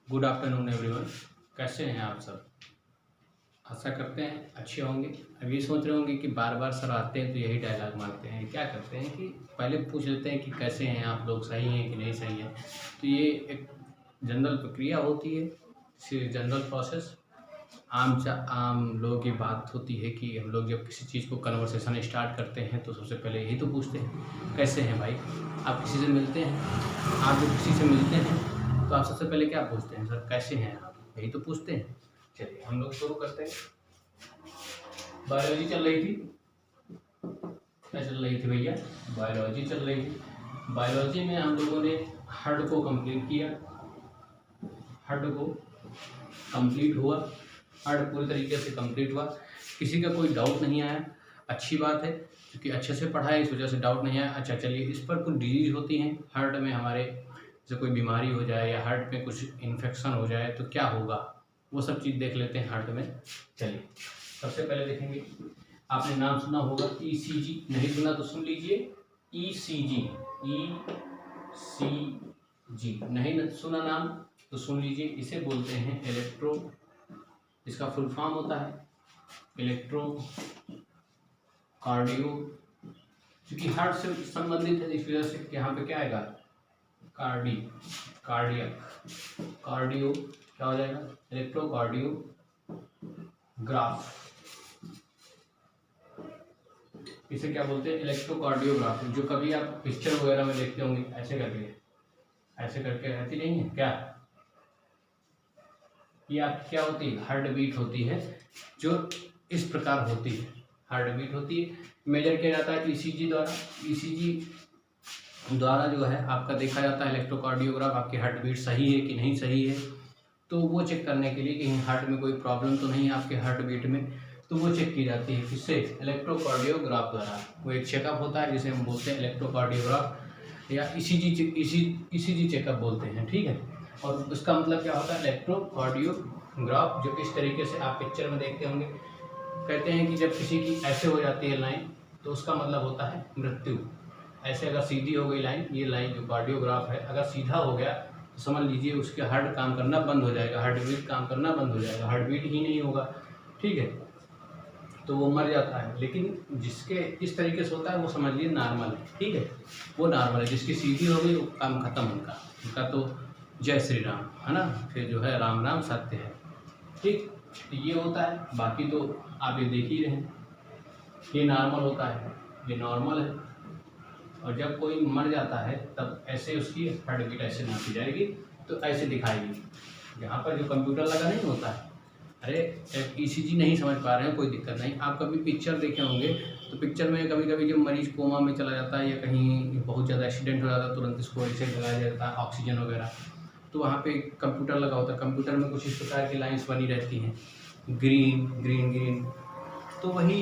Good afternoon everyone. कैसे हैं आप सब? आशा करते हैं अच्छे होंगे। अब ये सोच रहे होंगे कि बार बार सर आते हैं तो यही डायलॉग मारते हैं। क्या करते हैं कि पहले पूछ लेते हैं कि कैसे हैं आप लोग, सही हैं कि नहीं सही हैं। तो ये एक जनरल प्रक्रिया होती है, जनरल प्रोसेस। आम लोगों की बात होती है कि हम लोग जब किसी चीज़ को कन्वर्सेशन स्टार्ट करते हैं तो सबसे पहले यही तो पूछते हैं, कैसे हैं भाई। आप किसी से मिलते हैं, आप जब किसी से मिलते हैं तो आप सबसे पहले क्या पूछते हैं? सर कैसे हैं आप, यही तो पूछते हैं। चलिए हम लोग शुरू करते हैं। बायोलॉजी चल रही थी, क्या चल रही थी भैया? बायोलॉजी चल रही थी। बायोलॉजी में हम लोगों ने हर्ड को कंप्लीट किया। हर्ड को कंप्लीट हुआ, हर्ड पूरी तरीके से कंप्लीट हुआ, किसी का कोई डाउट नहीं आया। अच्छी बात है, क्योंकि अच्छे से पढ़ा है इस वजह से डाउट नहीं आया। अच्छा चलिए, इस पर कुछ डिजीज होती हैं हार्ट में हमारे, जैसे कोई बीमारी हो जाए या हार्ट में कुछ इन्फेक्शन हो जाए तो क्या होगा, वो सब चीज़ देख लेते हैं हार्ट में। चलिए सबसे पहले देखेंगे, आपने नाम सुना होगा ECG, नहीं सुना तो सुन लीजिए। ECG, नहीं सुना नाम तो सुन लीजिए। इसे बोलते हैं इलेक्ट्रो, इसका फुल फॉर्म होता है इलेक्ट्रो कार्डियो। क्योंकि हार्ट से संबंधित है इस वजह से यहाँ पे क्या आएगा, कार्डियक। कार्डियो क्या हो जाएगा, इलेक्ट्रोकार्डियोग्राफ। इसे क्या बोलते हैं, इलेक्ट्रोकार्डियोग्राफ। जो कभी आप पिक्चर वगैरह में देखते होंगे ऐसे करके रहती नहीं है क्या, ये आप क्या होती है, हार्ट बीट होती है, जो इस प्रकार होती है, हार्ट बीट होती है। मेजर किया जाता है ECG द्वारा। ECG द्वारा जो है आपका देखा जाता है इलेक्ट्रोकार्डियोग्राफ, आपकी हार्ट बीट सही है कि नहीं सही है। तो वो चेक करने के लिए कहीं हार्ट में कोई प्रॉब्लम तो नहीं है आपके हार्ट बीट में, तो वो चेक की जाती है किससे, इलेक्ट्रोकार्डियोग्राफ द्वारा। वो एक चेकअप होता है जिसे हम बोलते हैं इलेक्ट्रोकार्डियोग्राफ या ECG चेकअप बोलते हैं, ठीक है। और उसका मतलब क्या होता है, इलेक्ट्रोकार्डियोग्राफ, जो इस तरीके से आप पिक्चर में देखते होंगे। कहते हैं कि जब किसी की ऐसे हो जाती है लाइन तो उसका मतलब होता है मृत्यु। ऐसे अगर सीधी हो गई लाइन, ये लाइन जो कार्डियोग्राफ है अगर सीधा हो गया तो समझ लीजिए उसके हार्ट काम करना बंद हो जाएगा, हार्ट बीट काम करना बंद हो जाएगा, हार्ट बीट ही नहीं होगा, ठीक है, तो वो मर जाता है। लेकिन जिसके इस तरीके से होता है वो समझ लीजिए नॉर्मल है, ठीक है, वो नॉर्मल है। जिसकी सीधी हो गई वो काम खत्म उनका तो जय श्री राम, है ना, फिर जो है राम राम सत्य है, ठीक। तो ये होता है, बाकी तो आप ये देख ही रहे हैं, ये नॉर्मल होता है, ये नॉर्मल है। और जब कोई मर जाता है तब ऐसे उसकी हार्ट बीट ऐसे नापी जाएगी, तो ऐसे दिखाएगी। यहाँ पर जो कंप्यूटर लगा नहीं होता है, अरे ECG नहीं समझ पा रहे हैं, कोई दिक्कत नहीं। आप कभी पिक्चर देखे होंगे तो पिक्चर में कभी कभी जब मरीज कोमा में चला जाता है या कहीं बहुत ज़्यादा एक्सीडेंट हो जाता है, तुरंत इसको ऐसे लगाया जाता है ऑक्सीजन वगैरह, तो वहाँ पे कंप्यूटर लगा होता है। कंप्यूटर में कुछ इस प्रकार की लाइन्स बनी रहती हैं, ग्रीन ग्रीन ग्रीन, तो वही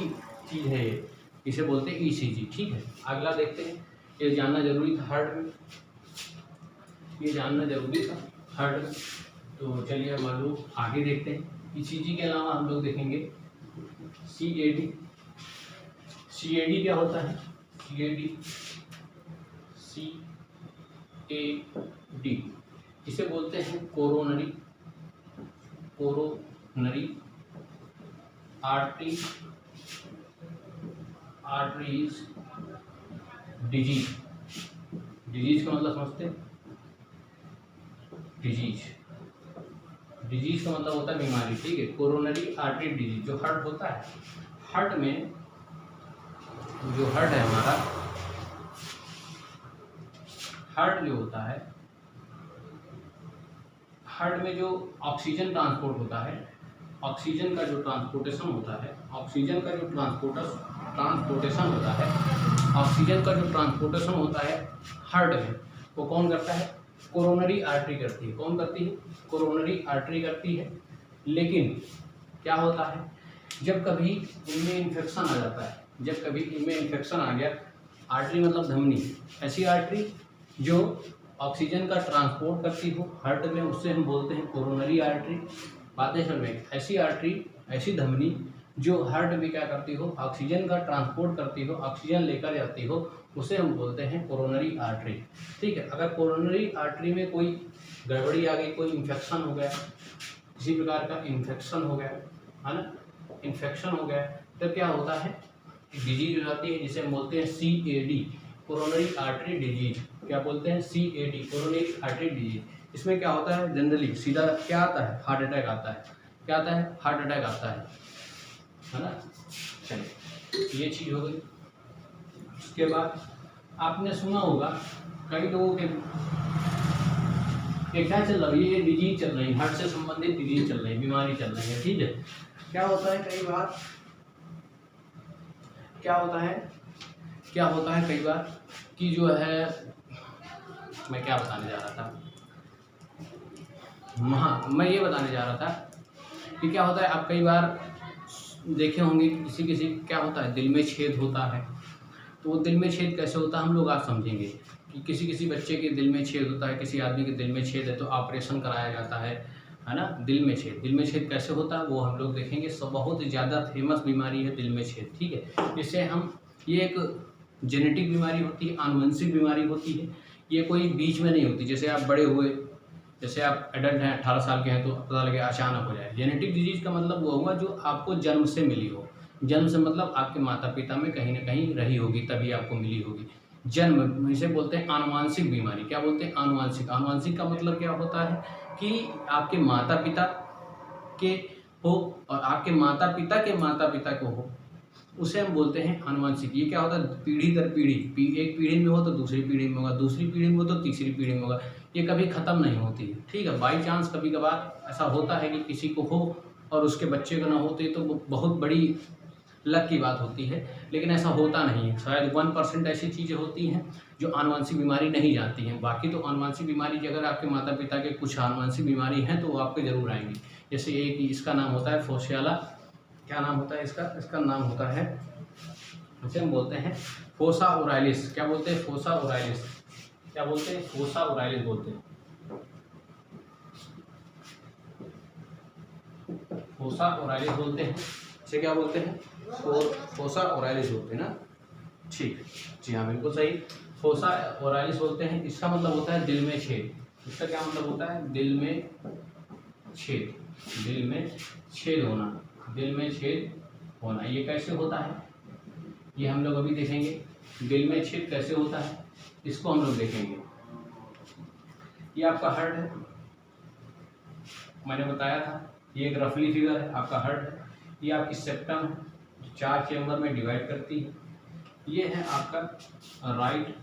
चीज़ है ये, इसे बोलते हैं ECG, ठीक है। अगला देखते हैं, ये जानना जरूरी था हार्ट में, ये जानना जरूरी था हार्ट में। तो चलिए अब हम लोग आगे देखते हैं। ECG के अलावा हम लोग देखेंगे CAD। CAD क्या होता है, CAD इसे बोलते हैं कोरोनरी आर्टरीज डिजीज। डिजीज का मतलब समझते हैं, डिजीज का मतलब होता है बीमारी, ठीक है। कोरोनरी आर्टरी डिजीज जो हार्ट होता है, हार्ट में जो हार्ट है हमारा, हार्ट जो होता है, हार्ट में जो ऑक्सीजन ट्रांसपोर्ट होता है, ऑक्सीजन का जो ट्रांसपोर्टेशन होता है, ऑक्सीजन का जो ट्रांसपोर्टेशन होता है, ऑक्सीजन का जो ट्रांसपोर्टेशन होता है हार्ट में, वो कौन करता है, कोरोनरी आर्टरी करती है। कौन करती है, कोरोनरी आर्टरी करती है। लेकिन क्या होता है, जब कभी इनमें इन्फेक्शन आ जाता है, जब कभी इनमें इन्फेक्शन आ गया, आर्टरी मतलब धमनी, ऐसी आर्टरी जो ऑक्सीजन का ट्रांसपोर्ट करती हो हार्ट में, उससे हम बोलते हैं कोरोनरी आर्टरी। बातें समझ में, ऐसी आर्टरी, ऐसी धमनी जो हार्ट में क्या करती हो, ऑक्सीजन का ट्रांसपोर्ट करती हो, ऑक्सीजन लेकर जाती हो, उसे हम बोलते हैं कोरोनरी आर्टरी। ठीक है, अगर कोरोनरी आर्टरी में कोई गड़बड़ी आ गई, कोई इन्फेक्शन हो गया, किसी प्रकार का इन्फेक्शन हो गया है ना, इन्फेक्शन हो गया तो क्या होता है, डिजीज हो जाती है जिसे हम बोलते हैं CAD, कोरोनरी आर्टरी डिजीज। क्या बोलते हैं? CAD, coronary artery disease. इसमें क्या होता है, जनरली सीधा क्या आता है, हार्ट अटैक आता है। क्या आता है? हार्ट अटैक आता है ना। चलिए, ये चीज़ हो गई। उसके बाद आपने सुना होगा कई लोगों के क्या चल रहा है, ये डिजीज चल रही है, हार्ट से संबंधित डिजीज चल रही है, बीमारी चल रही है। ठीक है, क्या होता है कई बार, क्या होता है कई बार कि जो है, मैं क्या बताने जा रहा था, हाँ, मैं ये बताने जा रहा था कि क्या होता है, आप कई बार देखे होंगे किसी क्या होता है, दिल में छेद होता है। तो वो दिल में छेद कैसे होता है हम लोग आज समझेंगे कि किसी बच्चे के दिल में छेद होता है, किसी आदमी के दिल में छेद है तो ऑपरेशन कराया जाता है ना। दिल में छेद कैसे होता है वो हम लोग देखेंगे। सब बहुत ज़्यादा फेमस बीमारी है दिल में छेद। ठीक है, इससे हम, ये एक जेनेटिक बीमारी होती है, आनुवंशिक बीमारी होती है। ये कोई बीच में नहीं होती, जैसे आप बड़े हुए, जैसे आप एडल्ट हैं 18 साल के हैं तो पता लगे अचानक हो जाए। जेनेटिक डिजीज का मतलब वो होगा जो आपको जन्म से मिली हो। जन्म से मतलब आपके माता पिता में कहीं ना कहीं रही होगी तभी आपको मिली होगी। जन्म, इसे बोलते हैं आनुवांशिक बीमारी। क्या बोलते हैं? आनुवांशिक। आनुवांशिक का मतलब क्या होता है कि आपके माता पिता के हो और आपके माता पिता को हो, उसे हम बोलते हैं आनुवांशिक। ये क्या होता है, पीढ़ी दर पीढ़ी, एक पीढ़ी में हो तो दूसरी पीढ़ी में होगा, दूसरी पीढ़ी में हो तो तीसरी पीढ़ी में होगा, ये कभी ख़त्म नहीं होती है। ठीक है, बाई चांस कभी कभार ऐसा होता है कि किसी को हो और उसके बच्चे को ना होते तो वो बहुत बड़ी लक की बात होती है, लेकिन ऐसा होता नहीं है। शायद 1% ऐसी चीज़ें होती हैं जो आनुवंशिक बीमारी नहीं जाती हैं। बाकी तो आनुवंशिक बीमारी, अगर आपके माता पिता के कुछ आनुवंशिक बीमारी हैं तो वो आपके ज़रूर आएंगी। जैसे एक इसका नाम होता है फोसियाला, क्या नाम होता है इसका नाम होता है, इसे हम बोलते हैं फोसा ओराइलिस। क्या बोलते हैं? फोसा ओराइलिस। क्या बोलते हैं? फोसा ओराइलिस बोलते हैं। फोसा ओराइलिस बोलते हैं, इसे क्या बोलते हैं? फोसा ओराइलिस बोलते हैं ना। ठीक, जी हाँ, बिल्कुल सही, फोसा ओराइलिस बोलते हैं। इसका मतलब होता है दिल में छेद। इसका क्या मतलब होता है? दिल में छेद, दिल में छेद होना, दिल में छेद होना। ये कैसे होता है ये हम लोग अभी देखेंगे। दिल में छेद कैसे होता है इसको हम लोग देखेंगे। ये आपका हार्ट है, मैंने बताया था, ये एक रफली फिगर है, आपका हार्ट है। ये आपकी सेप्टम है, 4 चेम्बर में डिवाइड करती है। ये है आपका राइट,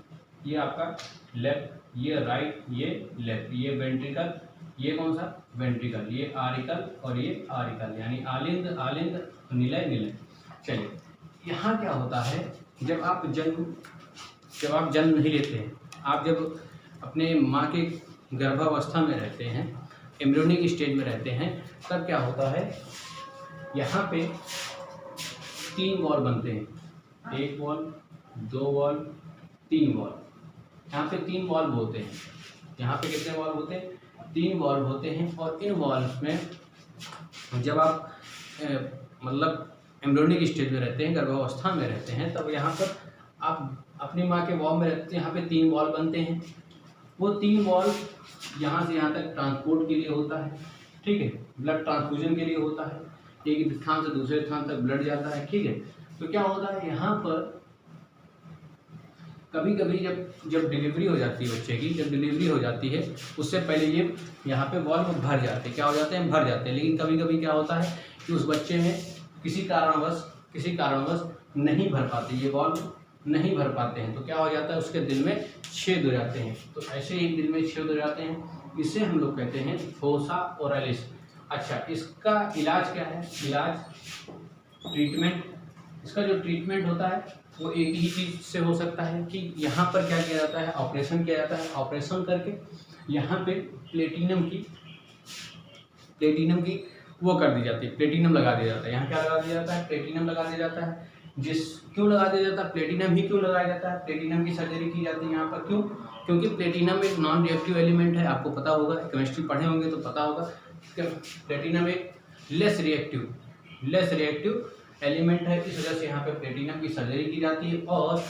ये आपका लेफ्ट, ये राइट, ये लेफ्ट, ये वेंट्रिकल, ये कौन सा? वेंट्रिकल, ये आरिकल और ये आरिकल, यानी आलिंद आलिंद, निलय निलय। चलिए, यहाँ क्या होता है, जब आप जन्म नहीं लेते हैं, आप जब अपने माँ के गर्भावस्था में रहते हैं, एम्ब्रियोनिक स्टेज में रहते हैं, तब क्या होता है, यहाँ पे 3 वॉल बनते हैं। 1 वॉल, 2 वॉल, 3 वॉल। यहाँ पे 3 वॉल्व होते हैं। यहाँ पे कितने वॉल्व होते हैं? 3 वॉल्व होते हैं। और इन वॉल्व में जब आप मतलब एम्ब्रियोनिक स्टेज में रहते हैं, गर्भावस्था में रहते हैं, तब यहाँ पर आप अपनी माँ के वॉल्व में रहते हैं। यहाँ पे 3 वॉल्व बनते हैं। वो 3 वॉल्व यहाँ से यहाँ तक ट्रांसपोर्ट के लिए होता है। ठीक है, ब्लड ट्रांसफ्यूजन के लिए होता है, एक स्थान से दूसरे स्थान तक ब्लड जाता है। ठीक है, तो क्या होता है यहाँ पर, कभी कभी जब डिलीवरी हो जाती है बच्चे की, जब डिलीवरी हो जाती है उससे पहले ये यहाँ पे वॉल्व भर जाते हैं। क्या हो जाते हैं? भर जाते हैं। लेकिन कभी कभी क्या होता है कि उस बच्चे में किसी कारणवश नहीं भर पाते, ये वॉल्व नहीं भर पाते हैं, तो क्या हो जाता है, उसके दिल में छेद हो जाते हैं। तो ऐसे ही दिल में छेद हो जाते हैं, इसे हम लोग कहते हैं फोसा ओराइलिस। अच्छा, इसका इलाज क्या है? इलाज, ट्रीटमेंट, इसका जो ट्रीटमेंट होता है वो एक ही चीज़ से हो सकता है कि यहाँ पर क्या किया जाता है, ऑपरेशन किया जाता है। ऑपरेशन करके यहाँ पे प्लेटिनम की वो कर दी जाती है, प्लेटिनम लगा दिया जाता है। यहाँ क्या लगा दिया जाता है? प्लेटिनम लगा दिया जाता है। क्यों लगा दिया जाता है? प्लेटिनम ही क्यों लगाया जाता है? प्लेटिनम की सर्जरी की जाती है यहाँ पर। क्यों? क्योंकि प्लेटिनम एक नॉन रिएक्टिव एलिमेंट है, आपको पता होगा, केमिस्ट्री पढ़े होंगे तो पता होगा। प्लेटिनम एक लेस रिएक्टिव एलिमेंट है, इस वजह से यहाँ पे प्लेटिनम की सर्जरी की जाती है और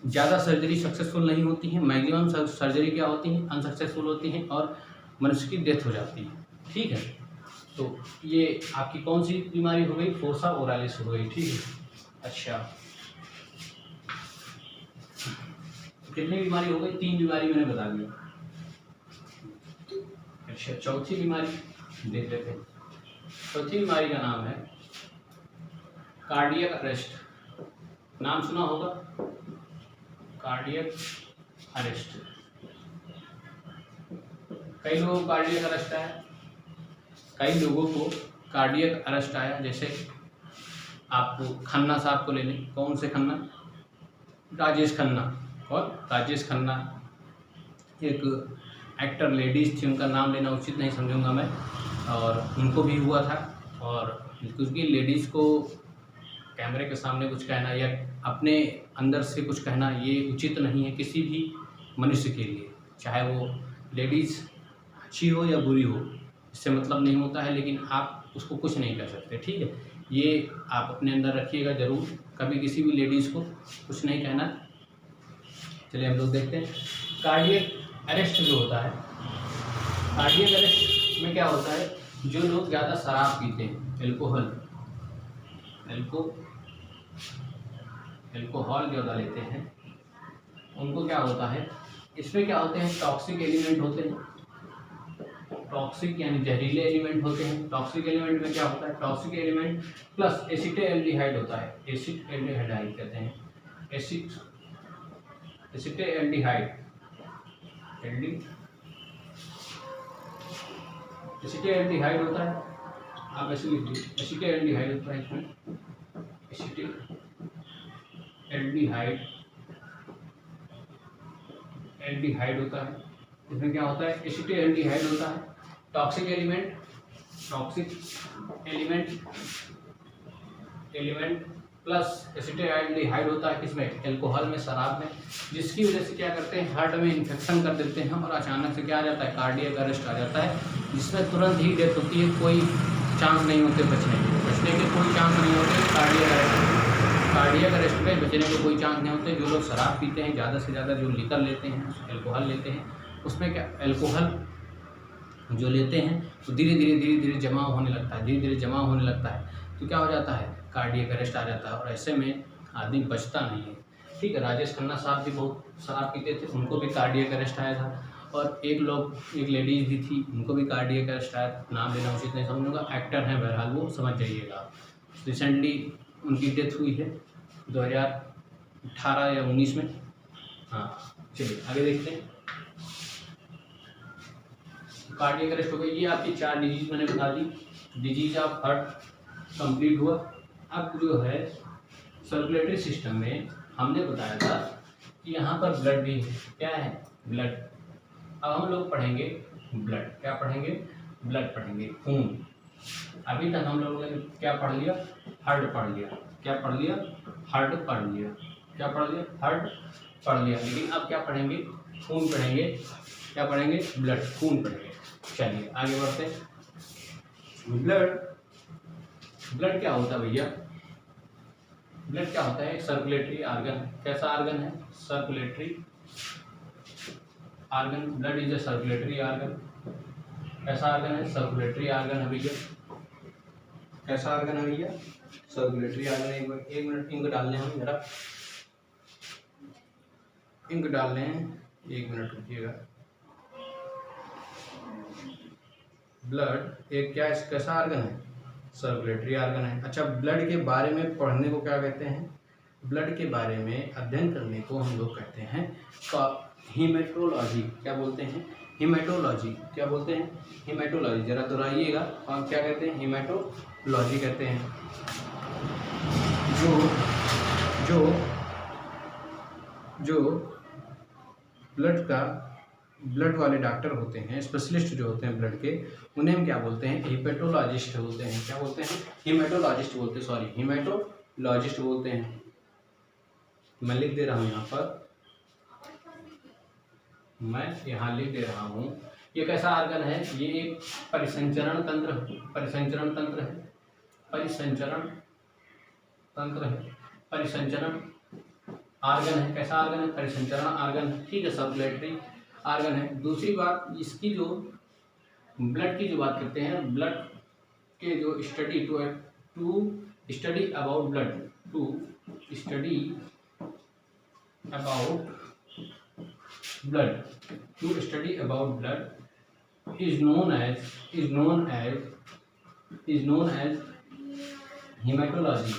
ज़्यादा सर्जरी सक्सेसफुल नहीं होती है। मैक्सिमम सर्जरी क्या होती है, अनसक्सेसफुल होती हैं और मनुष्य की डेथ हो जाती है। ठीक है, तो ये आपकी कौन सी बीमारी हो गई, फोसा ओरालिस हो गई। ठीक है, अच्छा कितनी बीमारी हो गई, 3 बीमारी मैंने बता दी। अच्छा, चौथी बीमारी देख लेते हैं। चौथी बीमारी का नाम है कार्डियक अरेस्ट। नाम सुना होगा, कार्डियक अरेस्ट। कई लोगों को कार्डियक अरेस्ट आया, कई लोगों को कार्डियक अरेस्ट आया। जैसे आप खन्ना साहब को ले लें, कौन से खन्ना, राजेश खन्ना। और राजेश खन्ना एक एक्टर लेडीज़ थी, उनका नाम लेना उचित नहीं समझूंगा मैं, और उनको भी हुआ था। और क्योंकि लेडीज़ को कैमरे के सामने कुछ कहना या अपने अंदर से कुछ कहना ये उचित नहीं है किसी भी मनुष्य के लिए, चाहे वो लेडीज़ अच्छी हो या बुरी हो, इससे मतलब नहीं होता है, लेकिन आप उसको कुछ नहीं कर सकते। ठीक है, ये आप अपने अंदर रखिएगा ज़रूर, कभी किसी भी लेडीज़ को कुछ नहीं कहना। चलिए हम लोग देखते हैं कार्डियक अरेस्ट जो होता है। कार्डियक अरेस्ट में क्या होता है, जो लोग ज़्यादा शराब पीते हैं, एल्कोहल ज़्यादा लेते हैं, उनको क्या होता है, इसमें क्या होते हैं, टॉक्सिक एलिमेंट होते हैं। टॉक्सिक यानी जहरीले एलिमेंट होते हैं। टॉक्सिक एलिमेंट में क्या होता है, टॉक्सिक एलिमेंट प्लस एसिटेल्डिहाइड होता है। एसिटेल्डिहाइड कहते हैं, एसिटेल्डिहाइड एसिटेल्डिहाइड होता है। आप ऐसे लिख लीजिए, एसिटेल्डिहाइड होता है, इसमें एसिटेल्डिहाइड होता है। इसमें क्या होता है, एसिटेल्डिहाइड होता है। टॉक्सिक एलिमेंट प्लस एसिटेल्डिहाइड होता है किसमें, एल्कोहल में, शराब में, जिसकी वजह से क्या करते हैं, हार्ट में इन्फेक्शन कर देते हैं और अचानक से क्या आ जाता है, कार्डियक अरेस्ट आ जाता है, जिसमें तुरंत ही डेथ होती है। कोई चांस नहीं होते बचने के कोई चांस नहीं होते कार्डियक अरेस्ट में बचने के कोई चांस नहीं होते। जो लोग शराब पीते हैं, ज़्यादा से ज़्यादा जो लीकर लेते हैं, एल्कोहल लेते हैं, उसमें क्या, एल्कोहल जो लेते हैं तो धीरे धीरे जमा होने लगता है, तो क्या हो जाता है, कार्डियक अरेस्ट आ जाता है और ऐसे में आदमी बचता नहीं है। ठीक है, राजेश खन्ना साहब भी बहुत शराब पीते थे, उनको भी कार्डियक अरेस्ट आया था। और एक लेडीज़ भी थी, उनको भी कार्डियक अरेस्ट आया था। नाम लेना उचित नहीं समझूंगा, एक्टर हैं बहरहाल, वो समझ जाइएगा। रिसेंटली उनकी डेथ हुई है 2018 या 19 में। हाँ, चलिए आगे देखते हैं। कार्डियक अरेस्ट हो गई, ये आपकी 4 डिजीज मैंने बता दी। डिजीज ऑफ हार्ट कंप्लीट हुआ। अब जो है सर्कुलेटरी सिस्टम में हमने बताया था कि यहाँ पर ब्लड भी है। क्या है, ब्लड। अब हम लोग पढ़ेंगे ब्लड। क्या पढ़ेंगे, ब्लड पढ़ेंगे, खून। अभी तक हम लोगों ने क्या पढ़ लिया, हार्ट पढ़ लिया। क्या पढ़ लिया, हार्ट पढ़ लिया। क्या पढ़ लिया, हार्ट पढ़ लिया। लेकिन अब क्या पढ़ेंगे, खून पढ़ेंगे। क्या पढ़ेंगे, ब्लड, खून पढ़ेंगे। चलिए आगे बढ़ते हैं। ब्लड क्या होता है भैया, ब्लड क्या होता है, सर्कुलेटरी ऑर्गन। कैसा ऑर्गन है, circulatory organ. Blood is a circulatory organ. कैसा ऑर्गन है, सर्कुलेटरी ऑर्गन है भैया। कैसा ऑर्गन है भैया, सर्कुलेटरी ऑर्गन। एक मिनट इंक डालने हम जरा, इंक डालने हैं, 1 मिनट रुकिएगा। ब्लड एक क्या, कैसा ऑर्गन है, सर्कुलेटरी ऑर्गन है। अच्छा, ब्लड के बारे में पढ़ने को क्या कहते हैं, ब्लड के बारे में अध्ययन करने को हम लोग कहते हैं हीमेटोलॉजी। क्या बोलते हैं, हीमेटोलॉजी। क्या बोलते हैं, हीमेटोलॉजी। जरा दोहराइएगा, हम क्या कहते हैं, हीमेटोलॉजी कहते हैं। जो ब्लड वाले डॉक्टर होते हैं, स्पेशलिस्ट जो होते हैं ब्लड के, उन्हें हम क्या बोलते हैं, हीपेटोलॉजिस्ट बोलते हैं। क्या बोलते हैं, हीमेटोलॉजिस्ट बोलते हैं, सॉरी हीमेटोलॉजिस्ट बोलते हैं। मैं लिख दे रहा हूँ यहाँ पर, मैं यहाँ लिख दे रहा हूँ। ये कैसा ऑर्गन है, ये एक परिसंचरण तंत्र है। तंत्र है, परिसंचरण आर्गन है। कैसा आर्गन है? परिसंचरण आर्गन है, ठीक है, सर्कुलेटरी आर्गन है। दूसरी बात, इसकी जो ब्लड की जो बात करते हैं, ब्लड के जो study to study about blood, to study about blood, to study about blood is known as hematology।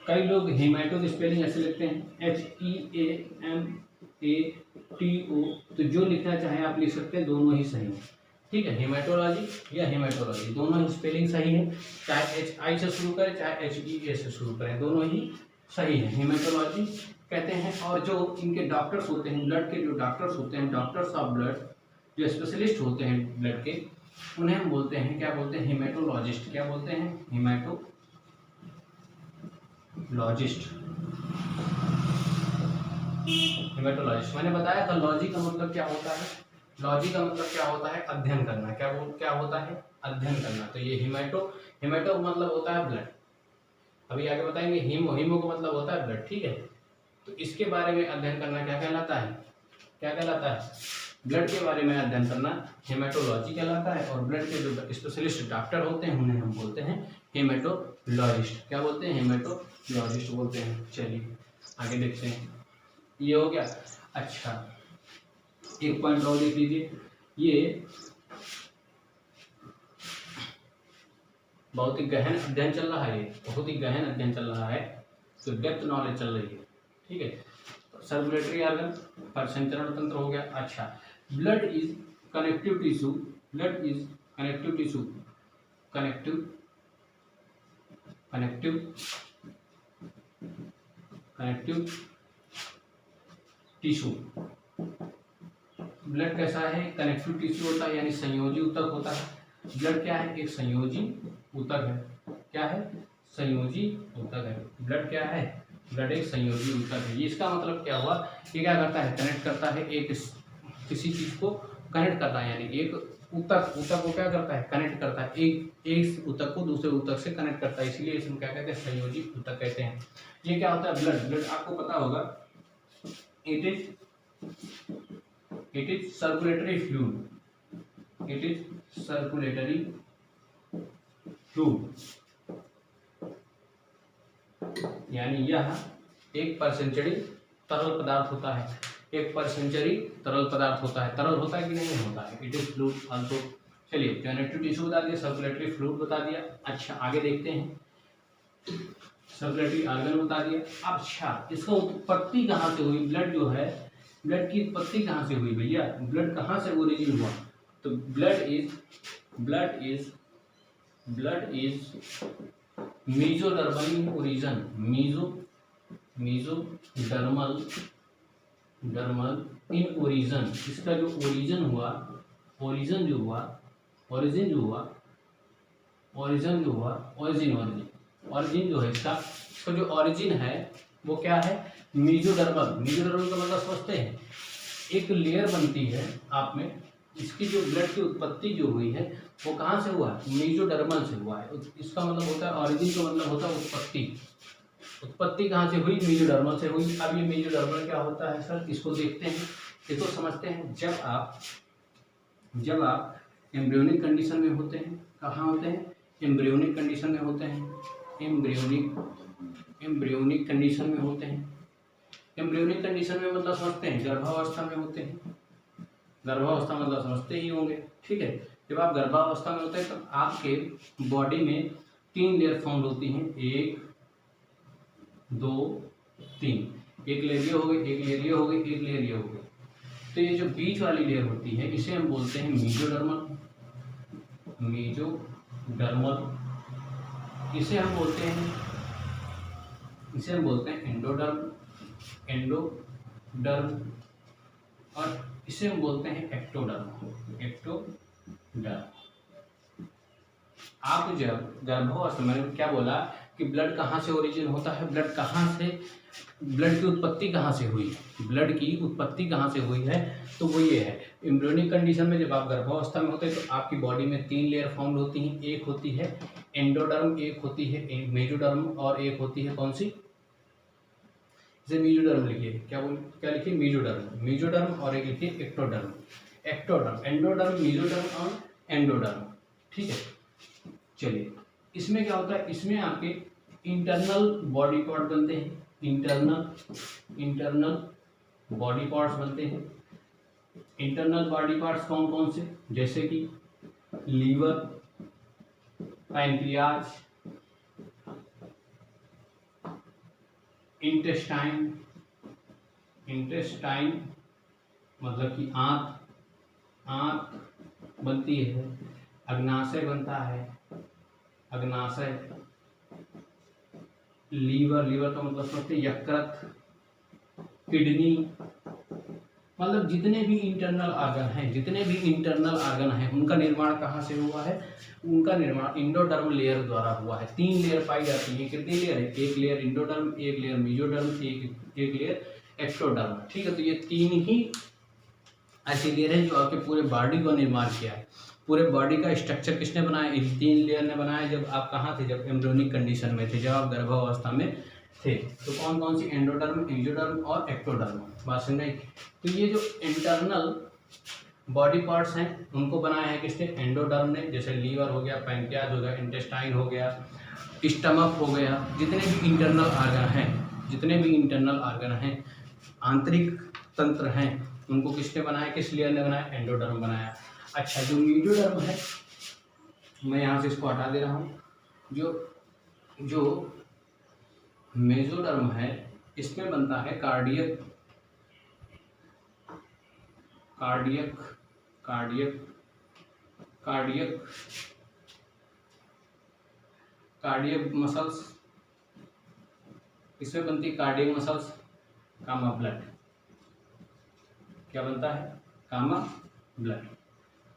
कई लोग हेमाटो की स्पेलिंग ऐसे लिखते हैं HEAMATO, तो जो लिखना चाहे आप लिख सकते हैं, दोनों ही सही है, ठीक है। हेमाटोलॉजी या हेमाटोलॉजी दोनों ही स्पेलिंग सही है, चाहे HI से शुरू करें चाहे HEA से शुरू करें, दोनों ही सही है, हेमाटोलॉजी कहते हैं। और जो इनके डॉक्टर्स होते हैं, ब्लड के जो डॉक्टर्स होते हैं, डॉक्टर्स ऑफ ब्लड, जो स्पेशलिस्ट होते हैं ब्लड के, उन्हें हम बोलते हैं, क्या बोलते हैं? हेमाटोलॉजिस्ट। क्या बोलते हैं? हेमाटोलॉजिस्ट। मैंने बताया था लॉजी का मतलब क्या होता है। लॉजी का मतलब क्या होता है? अध्ययन करना। क्या होता है? अध्ययन करना। तो ये हेमाटो मतलब होता है ब्लड। अभी आगे बताएंगे हीमो का मतलब होता है ब्लड, ठीक है। तो इसके बारे में अध्ययन करना क्या कहलाता है? ब्लड के बारे में अध्ययन करना हेमाटोलॉजी कहलाता है। और ब्लड के जो स्पेशलिस्ट डॉक्टर होते हैं उन्हें हम बोलते हैं हेमाटोलॉजिस्ट। क्या बोलते हैं? हेमाटोलॉजिस्ट बोलते हैं। चलिए आगे देखते हैं, ये हो गया। अच्छा, एक पॉइंट और देख लीजिए, ये बहुत ही गहन अध्ययन चल रहा है, ये बहुत ही गहन अध्ययन चल रहा है, तो डेप्थ नॉलेज चल रही है, ठीक है। सर्कुलेटरी आर्गन, परिसंचरण तंत्र हो गया। अच्छा, blood is connective tissue, connective tissue. Blood कैसा है? कनेक्टिव टिश्यू होता है, यानी संयोजी ऊतक होता है। ब्लड क्या है? एक संयोजी ऊतक है। क्या है? संयोजी ऊतक है। ब्लड क्या है? ब्लड एक संयोजी ऊतक है। इसका मतलब क्या हुआ? ये क्या करता है? कनेक्ट करता है, एक किसी चीज को कनेक्ट करता है, यानी एक ऊतक को क्या करता है? कनेक्ट करता है, एक ऊतक को दूसरे ऊतक से कनेक्ट करता है, इसीलिए इसमें क्या कहते हैं? संयोजी ऊतक कहते हैं। ये क्या होता है? ब्लड आपको पता होगा, इट इज सर्कुलेटरी फ्लूइड, यानी यह एक परसेंचुरी तरल पदार्थ होता है। तरल होता है कि नहीं होता है? It is fluid also. चलिए, कनेक्टिव टिश्यू बता दिया, सर्कुलेटरी फ्लूइड बता दिया। अच्छा, आगे देखते हैं, सर्कुलेटरी आर्गन बता दिया। अच्छा, इसका उत्पत्ति कहाँ से हुई? ब्लड जो है, ब्लड की उत्पत्ति कहाँ से हुई भैया? ब्लड कहाँ से ओरिजिन हुआ? तो blood is mesodermal in origin, mesodermal in origin. इसका जो ओरिजिन जो है, इसका जो ओरिजिन है वो क्या है? मेसोडर्मल का मतलब समझते हैं, एक लेयर बनती है आप में, इसकी जो ब्लड की उत्पत्ति जो हुई है वो कहाँ से हुआ? मेसोडर्मल से हुआ है। इसका मतलब होता है, ओरिजिन का मतलब होता है उत्पत्ति कहाँ से हुई? मेसोडर्मल से हुई। अब ये मेसोडर्मल क्या होता है सर? इसको देखते हैं, इसको समझते हैं। जब आप एम्ब्रियोनिक कंडीशन में होते हैं, कहाँ होते हैं? एम्ब्रियोनिक कंडीशन में होते हैं। एम्ब्रियोनिक कंडीशन में होते हैं। एम्ब्रियोनिक कंडीशन में मतलब समझते हैं, गर्भावस्था में होते हैं। गर्भावस्था मतलब समझते ही होंगे, ठीक है। जब आप गर्भावस्था में होते हैं तो आपके बॉडी में 3 लेयर फाउंड होती हैं, 1 2 3। एक लेयर ये हो गई, एक लेयर ये हो गई, एक लेयर ये हो गई। तो ये जो बीच वाली लेयर होती है इसे हम बोलते हैं मेसोडर्मल। इसे हम बोलते हैं एंडोडर्म, और इसे हम बोलते हैं एक्टोडर्म। आप जब गर्भावस्था, मैंने क्या बोला कि कि ब्लड कहाँ से ओरिजिन होता है, ब्लड की उत्पत्ति कहाँ से हुई, ब्लड की उत्पत्ति कहाँ से हुई है, तो वो ये है एम्ब्रियोनिक कंडीशन में जब आप गर्भावस्था में होते हैं तो आपकी बॉडी में 3 लेयर फॉर्म होती हैं। एक होती है एंडोडर्म, एक होती है मेसोडर्म और एक होती है कौन सी, इसे मेसोडर्म लिखिए, क्या लिखिए मेसोडर्म और एक लिखिए एक्टोडर्म, एंडोडर्म, मेसोडर्म और एंडोडर्म। ठीक है, चलिए इसमें क्या होता है, इसमें आपके इंटरनल बॉडी पार्ट बनते हैं, इंटरनल बॉडी पार्ट्स बनते हैं। इंटरनल बॉडी पार्ट्स कौन कौन से, जैसे कि लीवर, पैंक्रियाज, इंटेस्टाइन मतलब कि आंत बनती है, अग्नाशय बनता है, लीवर का मतलब समझते हैं यकृत, किडनी, मतलब जितने भी इंटरनल आर्गन हैं उनका निर्माण कहाँ से हुआ है, उनका निर्माण इंडोडर्म लेयर द्वारा हुआ है। 3 लेयर पाई जाती है, कितनी लेयर है, एक लेयर इंडोडर्म, एक लेयर मेसोडर्म, एक लेयर एक्टोडर्म। ठीक है, तो ये 3 ही ऐसी लेयर है जो आपके पूरे बॉडी का निर्माण किया है। पूरे बॉडी का स्ट्रक्चर किसने बनाया, इन 3 लेयर ने बनाया। जब आप कहाँ थे, जब एम्ब्रियोनिक कंडीशन में थे, जब आप गर्भावस्था में थे, तो कौन कौन सी, एंडोडर्म, मेसोडर्म और एक्टोडर्म। बात समझ आई। तो ये जो इंटरनल बॉडी पार्ट्स हैं उनको बनाया है किसने, एंडोडर्म ने। जैसे लीवर हो गया, पैंक्रियाज हो गया, इंटेस्टाइन हो गया, स्टमक हो गया, जितने भी इंटरनल आर्गन हैं, आंतरिक तंत्र हैं, उनको किसने बनाया, किस लेयर ने बनाया, एंडोडर्म बनाया। अच्छा, जो मेसोडर्म है, मैं यहाँ से इसको हटा दे रहा हूँ। जो मेसोडर्म है इसमें बनता है कार्डियक मसल्स, इसमें बनती है कार्डियक मसल्स, कामा ब्लड। क्या बनता है, कामा ब्लड।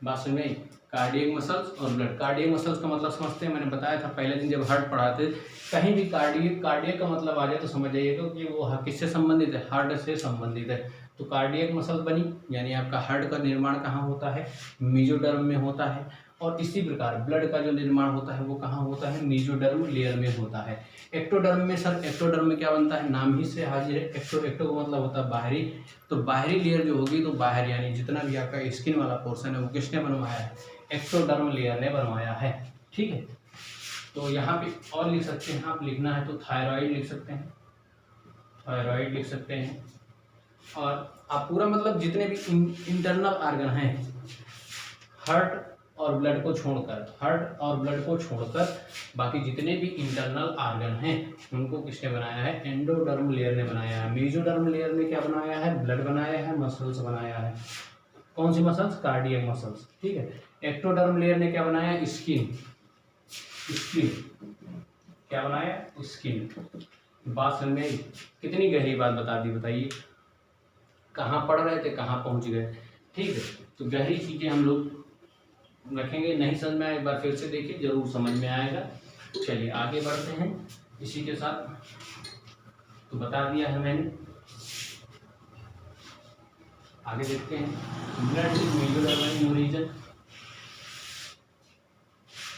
बात समझ में, कार्डियक मसल्स और ब्लड। कार्डियक मसल्स का मतलब समझते हैं, मैंने बताया था पहले दिन जब हार्ट पढ़ाते, कहीं भी कार्डियक का मतलब आ जाए तो समझ जाइएगा कि वो किससे संबंधित है, हार्ट से संबंधित है। तो कार्डियक मसल बनी, यानी आपका हार्ट का निर्माण कहाँ होता है, मेसोडर्म में होता है। और इसी प्रकार ब्लड का जो निर्माण होता है वो कहाँ होता है, मेसोडर्म लेयर में होता है। एक्टोडर्म में सर, एक्टोडर्म में क्या बनता है, नाम ही से हाजिर है, एक्टो का मतलब होता है बाहरी। तो बाहरी लेयर जो होगी, तो बाहर यानी जितना भी आपका स्किन वाला पोर्शन है वो किसने बनवाया है, एक्टोडर्म लेयर ने बनवाया है। ठीक है, तो यहाँ पे और लिख सकते हैं आप, लिखना है तो थायराइड लिख सकते हैं, और आप पूरा मतलब जितने भी इंटरनल आर्गन हैं, हार्ट और ब्लड को छोड़कर बाकी जितने भी इंटरनल आर्गन हैं उनको किसने बनाया है, एंडोडर्म लेयर ने बनाया है। मेसोडर्म लेयर ने क्या बनाया है, ब्लड बनाया है, मसल्स बनाया है। कौन सी मसल्स, कार्डियक मसल्स। ठीक है, एक्टोडर्म लेयर ने क्या बनाया, स्किन। क्या बनाया, स्किन। बात समझ में, कितनी गहरी बात बता दी, बताइए कहाँ पढ़ रहे थे, कहाँ पहुँच गए। ठीक है, तो गहरी चीज़ें हम लोग रखेंगे, नहीं समझ में आए एक बार फिर से देखिए, जरूर समझ में आएगा। चलिए आगे बढ़ते हैं इसी के साथ। तो बता दिया है मैंने, आगे देखते हैं। Blood is mesoderm origin.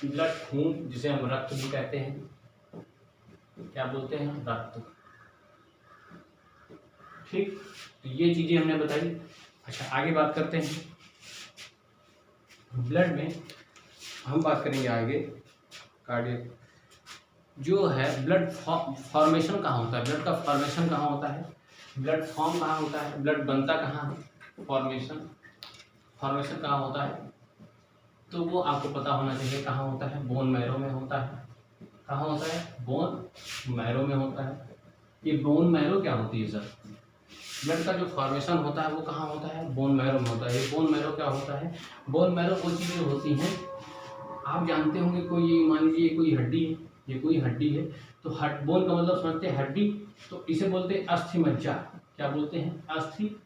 Blood, खून, जिसे हम रक्त भी कहते हैं, क्या बोलते हैं, रक्त। ठीक, तो ये चीजें हमने बताई। अच्छा, आगे बात करते हैं। ब्लड में हम बात करेंगे आगे, कार्डियक जो है, ब्लड फॉर्मेशन कहाँ होता है, ब्लड का फॉर्मेशन कहाँ होता है, ब्लड फॉर्म कहाँ होता है, ब्लड बनता कहाँ है, फॉर्मेशन कहाँ होता है, तो वो आपको पता होना चाहिए कहाँ होता है, बोन मैरो में होता है। कहाँ होता है, बोन मैरो में होता है। ये बोन मैरो क्या होती है सर, ब्लड का जो फॉर्मेशन होता है वो कहाँ होता है, बोन मैरो में होता है। ये बोन मैरो क्या होता है, बोन मैरो वो चीज़ें होती हैं, आप जानते होंगे, कोई मान लीजिए कोई हड्डी है, ये कोई हड्डी है, तो बोन का मतलब समझते हैं हड्डी, तो इसे बोलते हैं अस्थि मज्जा। क्या बोलते हैं, अस्थि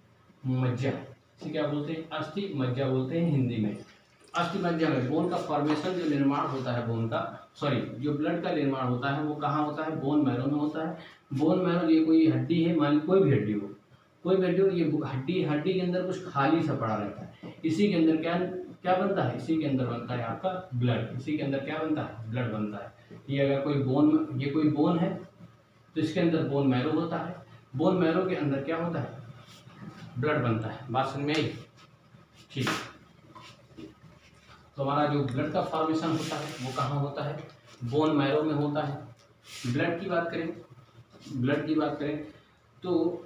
मज्जा। इसे क्या बोलते हैं, अस्थि मज्जा बोलते हैं हिंदी में। अस्थि मज्जा में बोन का फॉर्मेशन, जो निर्माण होता है बोन का, सॉरी, जो ब्लड का निर्माण होता है वो कहाँ होता है? बोन मैरो में होता है। बोन मैरो ये कोई हड्डी है, मान कोई भी हड्डी हो, कोई भी हड्डी हो, ये हड्डी के अंदर कुछ खाली सा पड़ा रहता है। इसी के अंदर क्या क्या बनता है? इसी के अंदर बनता है आपका ब्लड। इसी के अंदर क्या बनता है? ब्लड बनता है। ये अगर कोई बोन, ये कोई बोन है तो इसके अंदर बोन मैरो होता है। बोन मैरो के अंदर क्या होता है? ब्लड बनता है। बात समझ में आई? ठीक। तो हमारा जो ब्लड का फॉर्मेशन होता है वो कहाँ होता है? बोन मैरो में होता है। ब्लड की बात करें तो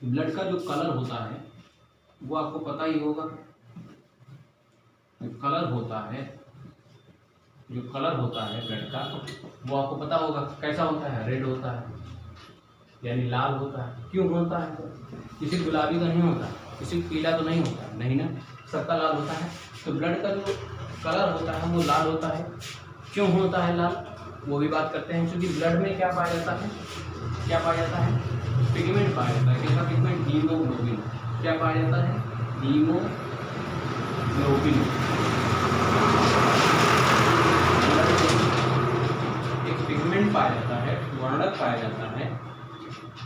ब्लड का जो कलर होता है वो आपको पता ही होगा। जो कलर होता है ब्लड का, वो आपको पता होगा कैसा होता है? रेड होता है, यानी लाल होता है। क्यों होता है? किसी गुलाबी का नहीं होता, किसी पीला तो नहीं होता, नहीं ना, सबका लाल होता है। तो ब्लड का जो कलर होता है वो लाल होता है। क्यों होता है लाल? वो भी बात करते हैं। क्योंकि ब्लड में क्या पाया जाता है? पिगमेंट पाया जाता है। कैसा पिगमेंट? हीमोग्लोबिन। क्या पाया जाता है? हीमोग्लोबिन। एक पिगमेंट पाया जाता है, वर्णक पाया जाता है,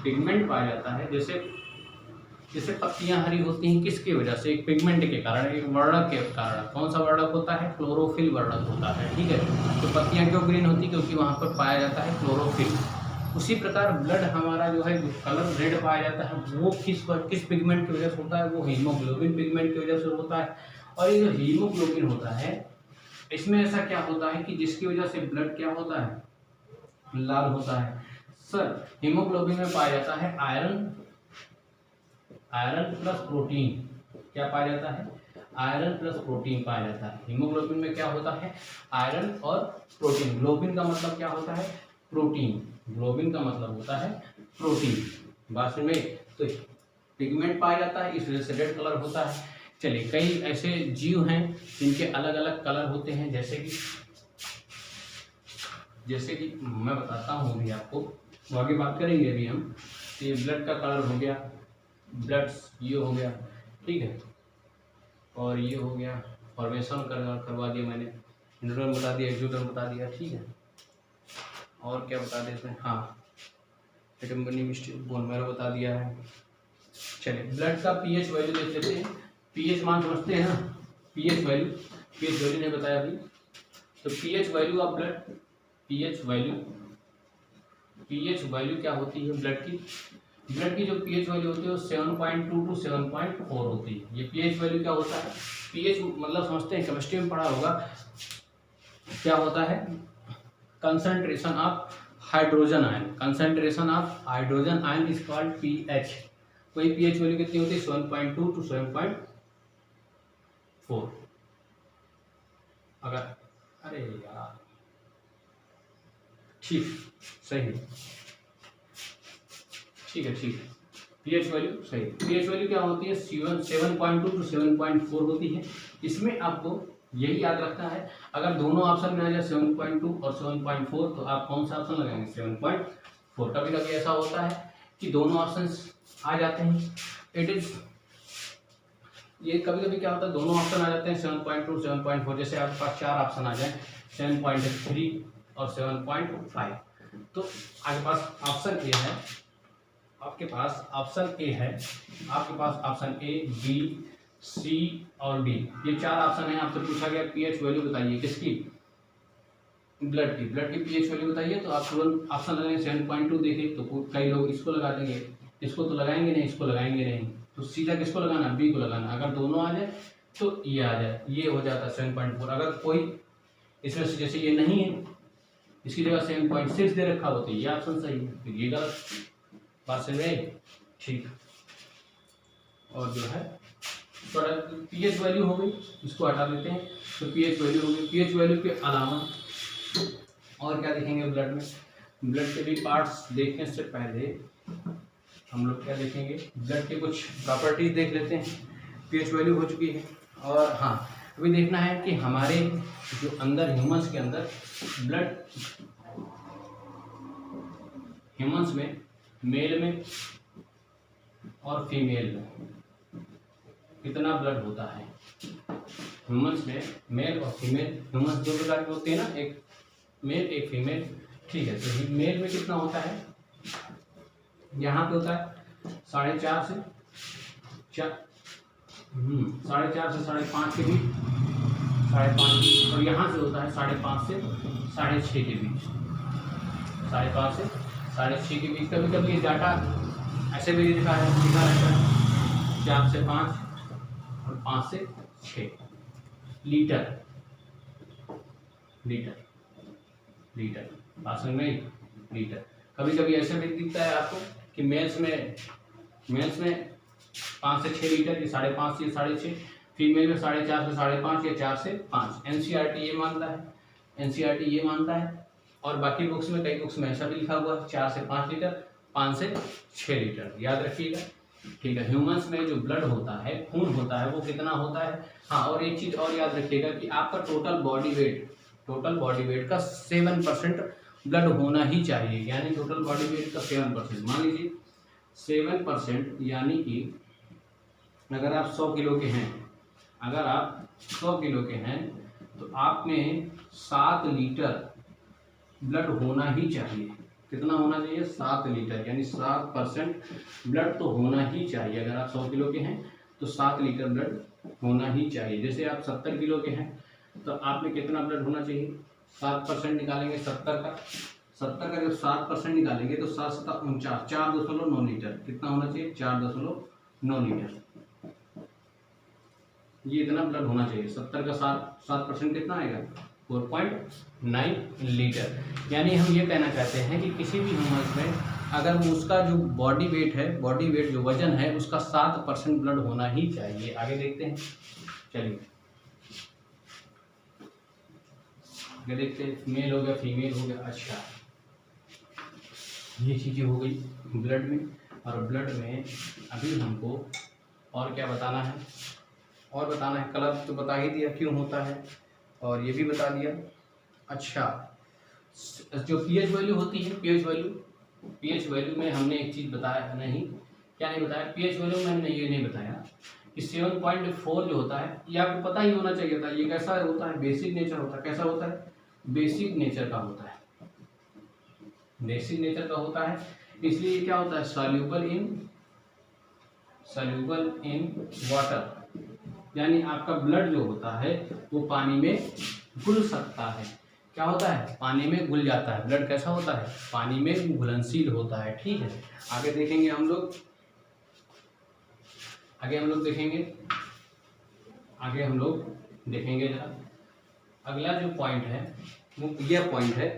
पिगमेंट पाया जाता है। जैसे पत्तियां हरी होती हैं, किसकी वजह से? एक पिगमेंट के कारण, एक वर्णक के कारण। कौन सा वर्णक होता है? क्लोरोफिल वर्णक होता है। ठीक है। तो पत्तियां क्यों ग्रीन होती? क्योंकि वहां पर पाया जाता है क्लोरोफिल। उसी प्रकार ब्लड हमारा जो है, जो कलर रेड पाया जाता है वो किस पिगमेंट की वजह से होता है? वो हीमोग्लोबिन पिगमेंट की वजह से होता है। और ये जो हीमोग्लोबिन होता है, इसमें ऐसा क्या होता है कि जिसकी वजह से ब्लड क्या होता है? लाल होता है। सर, हीमोग्लोबिन में पाया जाता है आयरन प्लस प्रोटीन। क्या पाया जाता है? आयरन प्लस प्रोटीन पाया जाता है। हीमोग्लोबिन में क्या होता है? आयरन और प्रोटीन। ग्लोबिन का मतलब क्या होता है? प्रोटीन। ग्लोबिन का मतलब होता है प्रोटीन। बात में तो पिगमेंट पाया जाता है, इस वजह से रेड कलर होता है। चलिए, कई ऐसे जीव हैं जिनके अलग अलग कलर होते हैं, जैसे कि मैं बताता हूँ अभी आपको, आगे बात करेंगे अभी हम। ये ब्लड का कलर हो गया, ब्लड ये हो गया, ठीक है, और ये हो गया, फॉर्मेशन करवा दिया मैंने, इंट्रोडर्म बता दिया, एक्सोडर्म बता दिया, ठीक है। और क्या बता दें इसमें? हाँ, बोन मैरो बता दिया है। चलिए, ब्लड का पीएच वैल्यू देख लेते हैं। पीएच मान समझते हैं ना? पीएच वैल्यू नहीं बताया अभी। तो pH value of blood, pH value क्या होती है ब्लड की? ब्लड की जो पीएच वैल्यू होती है वो 7.2 to 7.4 होती है। ये पीएच वैल्यू क्या होता है? पीएच मतलब समझते हैं, केमिस्ट्री में पढ़ा होगा, क्या होता है? Concentration of hydrogen ion is called pH. वही पीएच वैल्यू कितनी होती है? 7.2 to 7.4। अगर अरे यार, ठीक, सही है, ठीक है। पीएच वैल्यू सही। पीएच वैल्यू क्या होती है? 7.2 to 7.4 होती है। इसमें आपको यही याद रखना है, अगर दोनों ऑप्शन में आ जाए 7.2 और 7.4 तो आप कौन सा ऑप्शन लगाएंगे? 7.4। कभी कभी ऐसा होता है कि दोनों ऑप्शन आ जाते हैं, ये कभी कभी क्या होता है, दोनों ऑप्शन आ जाते हैं 7.2 7.4। जैसे आपके पास 4 ऑप्शन आ जाए, 7.3 और 7.5, तो आपके पास ऑप्शन ए है, आपके पास ऑप्शन ए, बी, सी और डी, ये 4 ऑप्शन है। आपसे पूछा गया पीएच वैल्यू बताइए किसकी? ब्लड की पीएच वैल्यू बताइए, तो आप तुरंत ऑप्शन लगाएंगे 7.2 देखें तो कई लोग इसको लगा देंगे, इसको तो लगाएंगे नहीं, इसको लगाएंगे नहीं, तो सीधा किसको लगाना? बी को लगाना। अगर दोनों आ जाए तो ये आ जाए, ये हो जाता है 7.4। अगर कोई इसमें से जैसे ये नहीं है, इसकी जगह 7.6 दे रखा हो तो ये ऑप्शन सही है, फिर ये गलत। बात समझ में? ठीक। और जो है थोड़ा पीएच वैल्यू हो गई, इसको हटा देते हैं। तो पीएच वैल्यू हो गई। पीएच वैल्यू के अलावा और क्या देखेंगे ब्लड में? ब्लड के भी पार्ट्स देखने से पहले हम लोग क्या देखेंगे? ब्लड के कुछ प्रॉपर्टीज देख लेते हैं। पीएच वैल्यू हो चुकी है। और हाँ, अभी देखना है कि हमारे जो अंदर ह्यूमंस के अंदर ब्लड, ह्यूमंस में मेल में और फीमेल में कितना ब्लड होता है। ह्यूमन्स में मेल और फीमेल, ह्यूमन्स दो प्रकार के होते हैं ना, एक मेल एक फीमेल, ठीक है। तो मेल में कितना होता है, यहाँ पे होता है 4.5 से 5.5 के बीच, 5.5, और यहाँ से होता है 5.5 से 6.5 के बीच, 5.5 से 6.5 के बीच। कभी कभी ये डाटा ऐसे भी लिखा रहता है 4 से 5 और 5 से 6 लीटर, बात समझ में, लीटर। कभी कभी ऐसे भी दिखता है आपको कि मेल्स में 5 से 6 लीटर, ये 5.5 से 6.5, फीमेल में 4.5 से 5.5 या 4 से 5। एनसीईआरटी ये मानता है, और बाकी बुक्स में, कई बुक्स में ऐसा भी लिखा हुआ है 4 से 5 लीटर, 5 से 6 लीटर, याद रखिएगा, ठीक है। ह्यूमंस में जो ब्लड होता है, खून होता है, वो कितना होता है। हाँ, और एक चीज और याद रखिएगा कि आपका टोटल बॉडी वेट का 7% ब्लड होना ही चाहिए, यानी टोटल बॉडी वेट का 7%, मान लीजिए 7%, यानी कि अगर आप 100 किलो के हैं, तो आप में 7 लीटर ब्लड होना ही चाहिए। कितना होना चाहिए, 7 लीटर, यानी 7% ब्लड तो होना ही चाहिए। अगर आप 100 किलो के हैं तो 7 लीटर ब्लड होना ही चाहिए। जैसे आप 70 किलो के हैं तो आप में कितना ब्लड होना चाहिए, 7% निकालेंगे 70 का, जब 7% निकालेंगे तो 7 7 49, 4.9 लीटर, कितना होना चाहिए, 4.9 लीटर, ये इतना ब्लड होना चाहिए। 70 का 7% कितना आएगा, 4.9 लीटर। यानी हम ये कहना चाहते हैं कि किसी भी ह्यूमन में अगर उसका जो बॉडी वेट जो वजन है, उसका 7% ब्लड होना ही चाहिए। आगे देखते हैं, चलिए आगे देखते हैं, मेल हो गया, फीमेल हो गया। अच्छा, ये चीज़ें हो गई ब्लड में। और ब्लड में अभी हमको और क्या बताना है, कलर तो बता ही दिया क्यों होता है, और ये भी बता दिया। अच्छा, जो पीएच वैल्यू होती है, पीएच वैल्यू में हमने एक चीज़ बताया नहीं, क्या नहीं बताया, पीएच वैल्यू में हमने ये नहीं बताया कि 7.4 जो होता है, ये आपको पता ही होना चाहिए था। ये कैसा होता है, बेसिक नेचर होता है। कैसा होता है, बेसिक नेचर का होता है, इसलिए क्या होता है, सॉल्यूबल इन वाटर, यानी आपका ब्लड जो होता है वो पानी में घुल सकता है। क्या होता है, पानी में घुल जाता है। ब्लड कैसा होता है, पानी में घुलनशील होता है, ठीक है। आगे देखेंगे हम लोग, देखेंगे जरा। अगला जो पॉइंट है वो यह पॉइंट है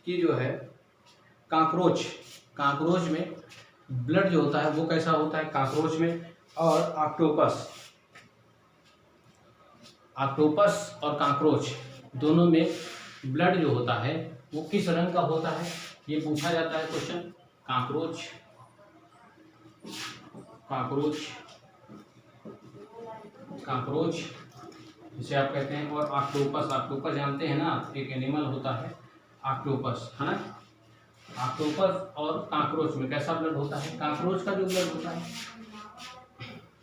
कि जो है काकरोच में ब्लड जो होता है वो कैसा होता है, काकरोच में। और ऑक्टोपस और काकरोच दोनों में ब्लड जो होता है वो किस रंग का होता है, ये पूछा जाता है क्वेश्चन। काकरोच जिसे आप कहते हैं, और ऑक्टोपस जानते हैं ना, एक एनिमल होता है ऑक्टोपस, है ना। ऑक्टोपस और काकरोच में कैसा ब्लड होता है, काकरोच का जो ब्लड होता है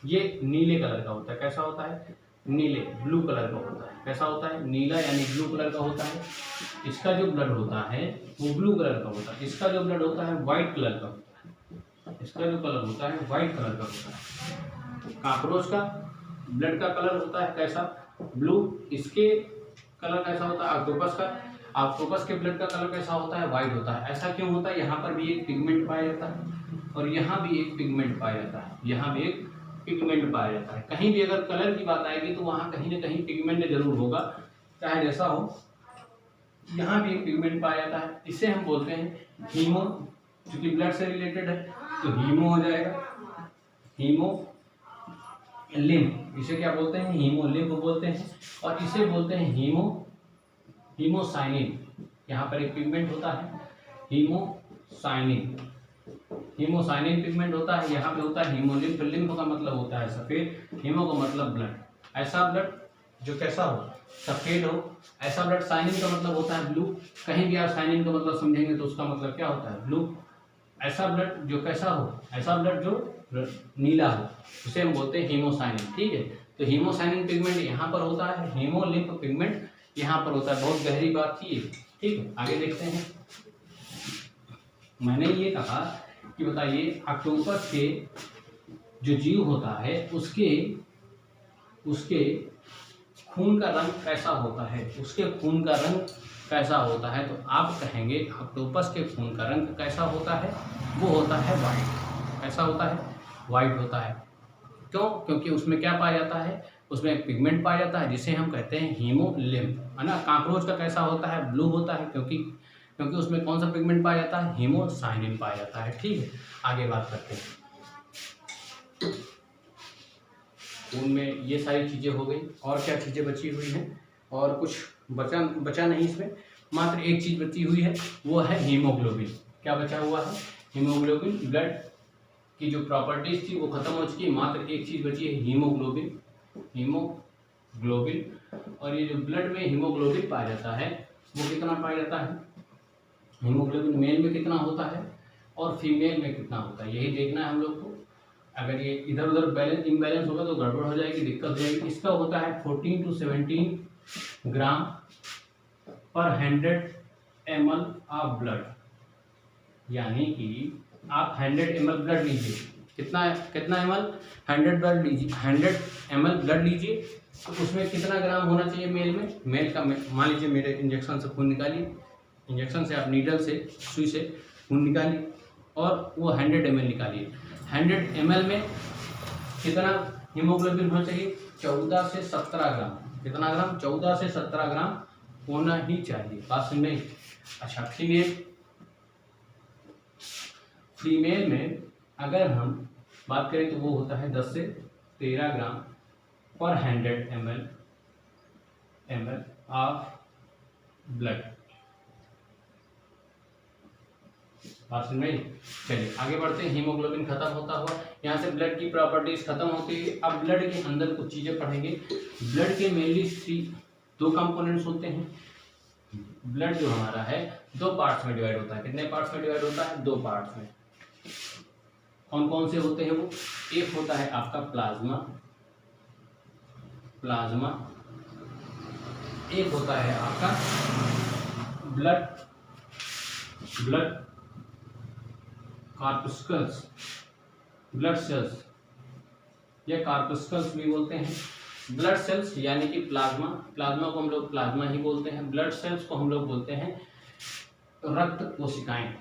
ये नीले कलर का होता है। कैसा होता है, ब्लू कलर का होता है। कैसा होता है, नीला यानी ब्लू कलर का होता है। इसका जो ब्लड होता है वो ब्लू कलर का होता है। इसका जो ब्लड होता है व्हाइट कलर का होता है। काकरोच का ब्लड का कलर होता है कैसा, ब्लू। इसके कलर कैसा होता है, ऑक्टोपस के ब्लड का कलर कैसा होता है, व्हाइट होता है। ऐसा क्यों होता है, यहाँ पर भी एक पिगमेंट पाया जाता है और यहाँ भी एक पिगमेंट पाया जाता है। कहीं भी अगर कलर की बात आएगी तो वहाँ कहीं ना कहीं पिगमेंट जरूर होगा, चाहे जैसा हो। यहाँ भी एक पिगमेंट पाया जाता है, इसे हम बोलते हैं हीमो, क्योंकि ब्लड से रिलेटेड है तो हीमो हो जाएगा, हीमोलिम्फ। इसे क्या बोलते हैं, हीमोलिम्फ बोलते हैं। और इसे बोलते हैं हीमोसाइनिन। यहाँ पर एक पिगमेंट होता है हीमोसाइनिन पिगमेंट होता है। यहाँ पे होता है हीमोलिम्फ। लिम्फ का मतलब होता है सफेद, हीमो का मतलब ब्लड। ऐसा ब्लड जो कैसा हो, सफेद हो। ऐसा ब्लड, साइनिन का मतलब होता है ब्लू। कहीं भी आप साइनिन का मतलब समझेंगे तो उसका मतलब क्या होता है, ब्लू। ऐसा ब्लड जो कैसा हो, ऐसा ब्लड जो नीला हो, उसे हम बोलते हैं हीमोसाइनिन, ठीक है। तो हीमोसाइनिन पिगमेंट यहाँ पर होता है, हीमोलिम्फ पिगमेंट यहाँ पर होता है। बहुत गहरी बात थी ये, ठीक है। आगे देखते हैं। मैंने ये कहा कि बताइए ऑक्टोपस के जो जीव होता है उसके खून का रंग कैसा होता है, उसके खून का रंग कैसा होता है। तो आप कहेंगे ऑक्टोपस के खून का रंग कैसा होता है, वो होता है वाइट। कैसा होता है? वाइट होता है। क्यों? क्योंकि उसमें क्या पाया जाता है, उसमें एक पिगमेंट पाया जाता है जिसे हम कहते हैं हीमोलिम्फ, है ना। काकरोच का कैसा होता है? ब्लू होता है, क्योंकि उसमें कौन सा पिगमेंट पाया जाता है? हीमोसाइनिन पाया जाता है, ठीक है। आगे बात करते हैं। खून में ये सारी चीज़ें हो गई, और क्या चीज़ें बची हुई हैं? और कुछ बचा नहीं इसमें, मात्र एक चीज़ बची हुई है, वो है हीमोग्लोबिन। क्या बचा हुआ है? हीमोग्लोबिन। ब्लड की जो प्रॉपर्टीज थी वो खत्म हो चुकी है, मात्र एक चीज़ बची है, हीमोग्लोबिन। और ये जो ब्लड में हीमोग्लोबिन पाया जाता है वो कितना पाया जाता है? हीमोग्लोबिन मेल में कितना होता है और फीमेल में कितना होता है, यही देखना है हम लोग को। अगर ये इधर उधर बैलेंस इम्बैलेंस होगा तो गड़बड़ हो जाएगी, दिक्कत हो जाएगी। इसका होता है 14 to 17 ग्राम पर 100 ml ऑफ ब्लड। यानी कि आप 100 ml ब्लड लीजिए, कितना ml? 100 ml ब्लड लीजिए, तो उसमें कितना ग्राम होना चाहिए मेल में? मेल का मान लीजिए मेरे इंजेक्शन से खून निकालिए, इंजेक्शन से आप नीडल से सुई से खून निकालिए और वो 100 ml निकालिए। 100 ml में कितना हीमोग्लोबिन होना चाहिए? 14 से 17 ग्राम। कितना ग्राम? 14 से 17 ग्राम होना ही चाहिए। बात समझ में? अच्छा, फीमेल में अगर हम बात करें तो वो होता है 10 से 13 ग्राम पर 100 ml ऑफ ब्लड। बात समझ में? चलिए आगे बढ़ते हैं। हीमोग्लोबिन खत्म होता हुआ, यहाँ से ब्लड की प्रॉपर्टीज खत्म होती है। अब ब्लड के अंदर कुछ चीजें पढ़ेंगे। ब्लड के मेनली दो कंपोनेंट्स होते हैं। ब्लड जो हमारा है 2 पार्ट्स में डिवाइड होता है। कितने पार्ट्स में डिवाइड होता है? 2 पार्ट्स में। कौन कौन से होते हैं वो? एक होता है आपका प्लाज्मा, एक होता है आपका ब्लड कार्पस्कल्स, ब्लड सेल्स या कार्पस्कल्स भी बोलते हैं। ब्लड सेल्स यानी कि प्लाज्मा को हम लोग प्लाज्मा ही बोलते हैं। ब्लड सेल्स को हम लोग बोलते हैं रक्त कोशिकाएं।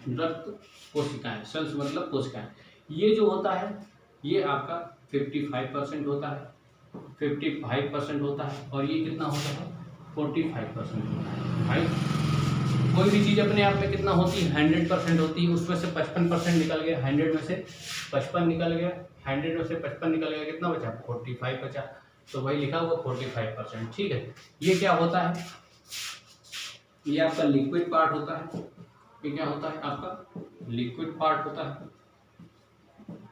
सेल्स मतलब कोशिकाएं। ये जो होता है ये आपका 55% होता है, 55% होता है, और ये कितना होता है? 45% होता है। भाई कोई भी चीज़ अपने आप में कितना होती है? 100% होती है। उसमें से 55% निकल गया, 100 में से 55 निकल गया, 100 में से 55 निकल गया, कितना बचा? 45 बचा। तो वही लिखा हुआ 45%, ठीक है। ये क्या होता है? ये आपका लिक्विड पार्ट होता है। ये क्या होता है? आपका लिक्विड पार्ट होता है।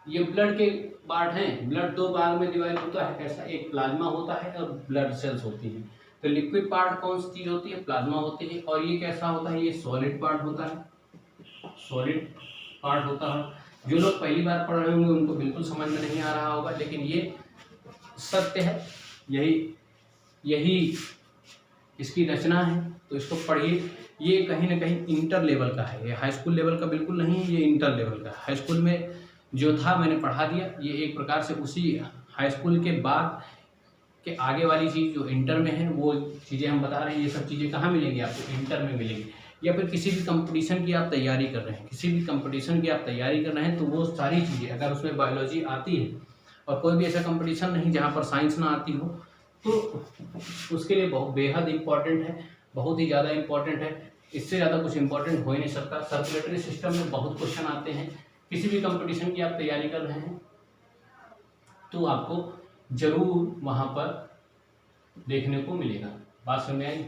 ये ब्लड के पार्ट हैं। ब्लड 2 भाग में डिवाइड होता है। कैसा? एक प्लाज्मा होता है और ब्लड सेल्स होती हैं। तो लिक्विड पार्ट कौन सी चीज होती है? प्लाज्मा होती है। और ये कैसा होता है? ये सॉलिड पार्ट होता है। सॉलिड पार्ट होता है। जो लोग पहली बार पढ़ रहे होंगे उनको बिल्कुल समझ में नहीं आ रहा होगा, लेकिन ये सत्य है, यही इसकी रचना है। तो इसको पढ़िए। ये कहीं ना कहीं इंटर लेवल का है, ये हाई स्कूल लेवल का बिल्कुल नहीं है, ये इंटर लेवल का। हाई स्कूल में जो था मैंने पढ़ा दिया, ये एक प्रकार से उसी हाई स्कूल के बाद के आगे वाली चीज़ जो इंटर में है वो चीज़ें हम बता रहे हैं। ये सब चीज़ें कहाँ मिलेंगी आपको? इंटर में मिलेंगी। या फिर किसी भी कंपटीशन की आप तैयारी कर रहे हैं, तो वो सारी चीज़ें अगर उसमें बायोलॉजी आती है और कोई भी ऐसा कंपटीशन नहीं जहाँ पर साइंस ना आती हो, तो उसके लिए बहुत बेहद इम्पॉर्टेंट है, बहुत ही ज़्यादा इम्पॉर्टेंट है। इससे ज़्यादा कुछ इम्पॉर्टेंट हो ही नहीं सकता। सर्कुलेटरी सिस्टम में बहुत क्वेश्चन आते हैं। किसी भी कंपटीशन की आप तैयारी कर रहे हैं तो आपको जरूर वहाँ पर देखने को मिलेगा। बात समझ में आई?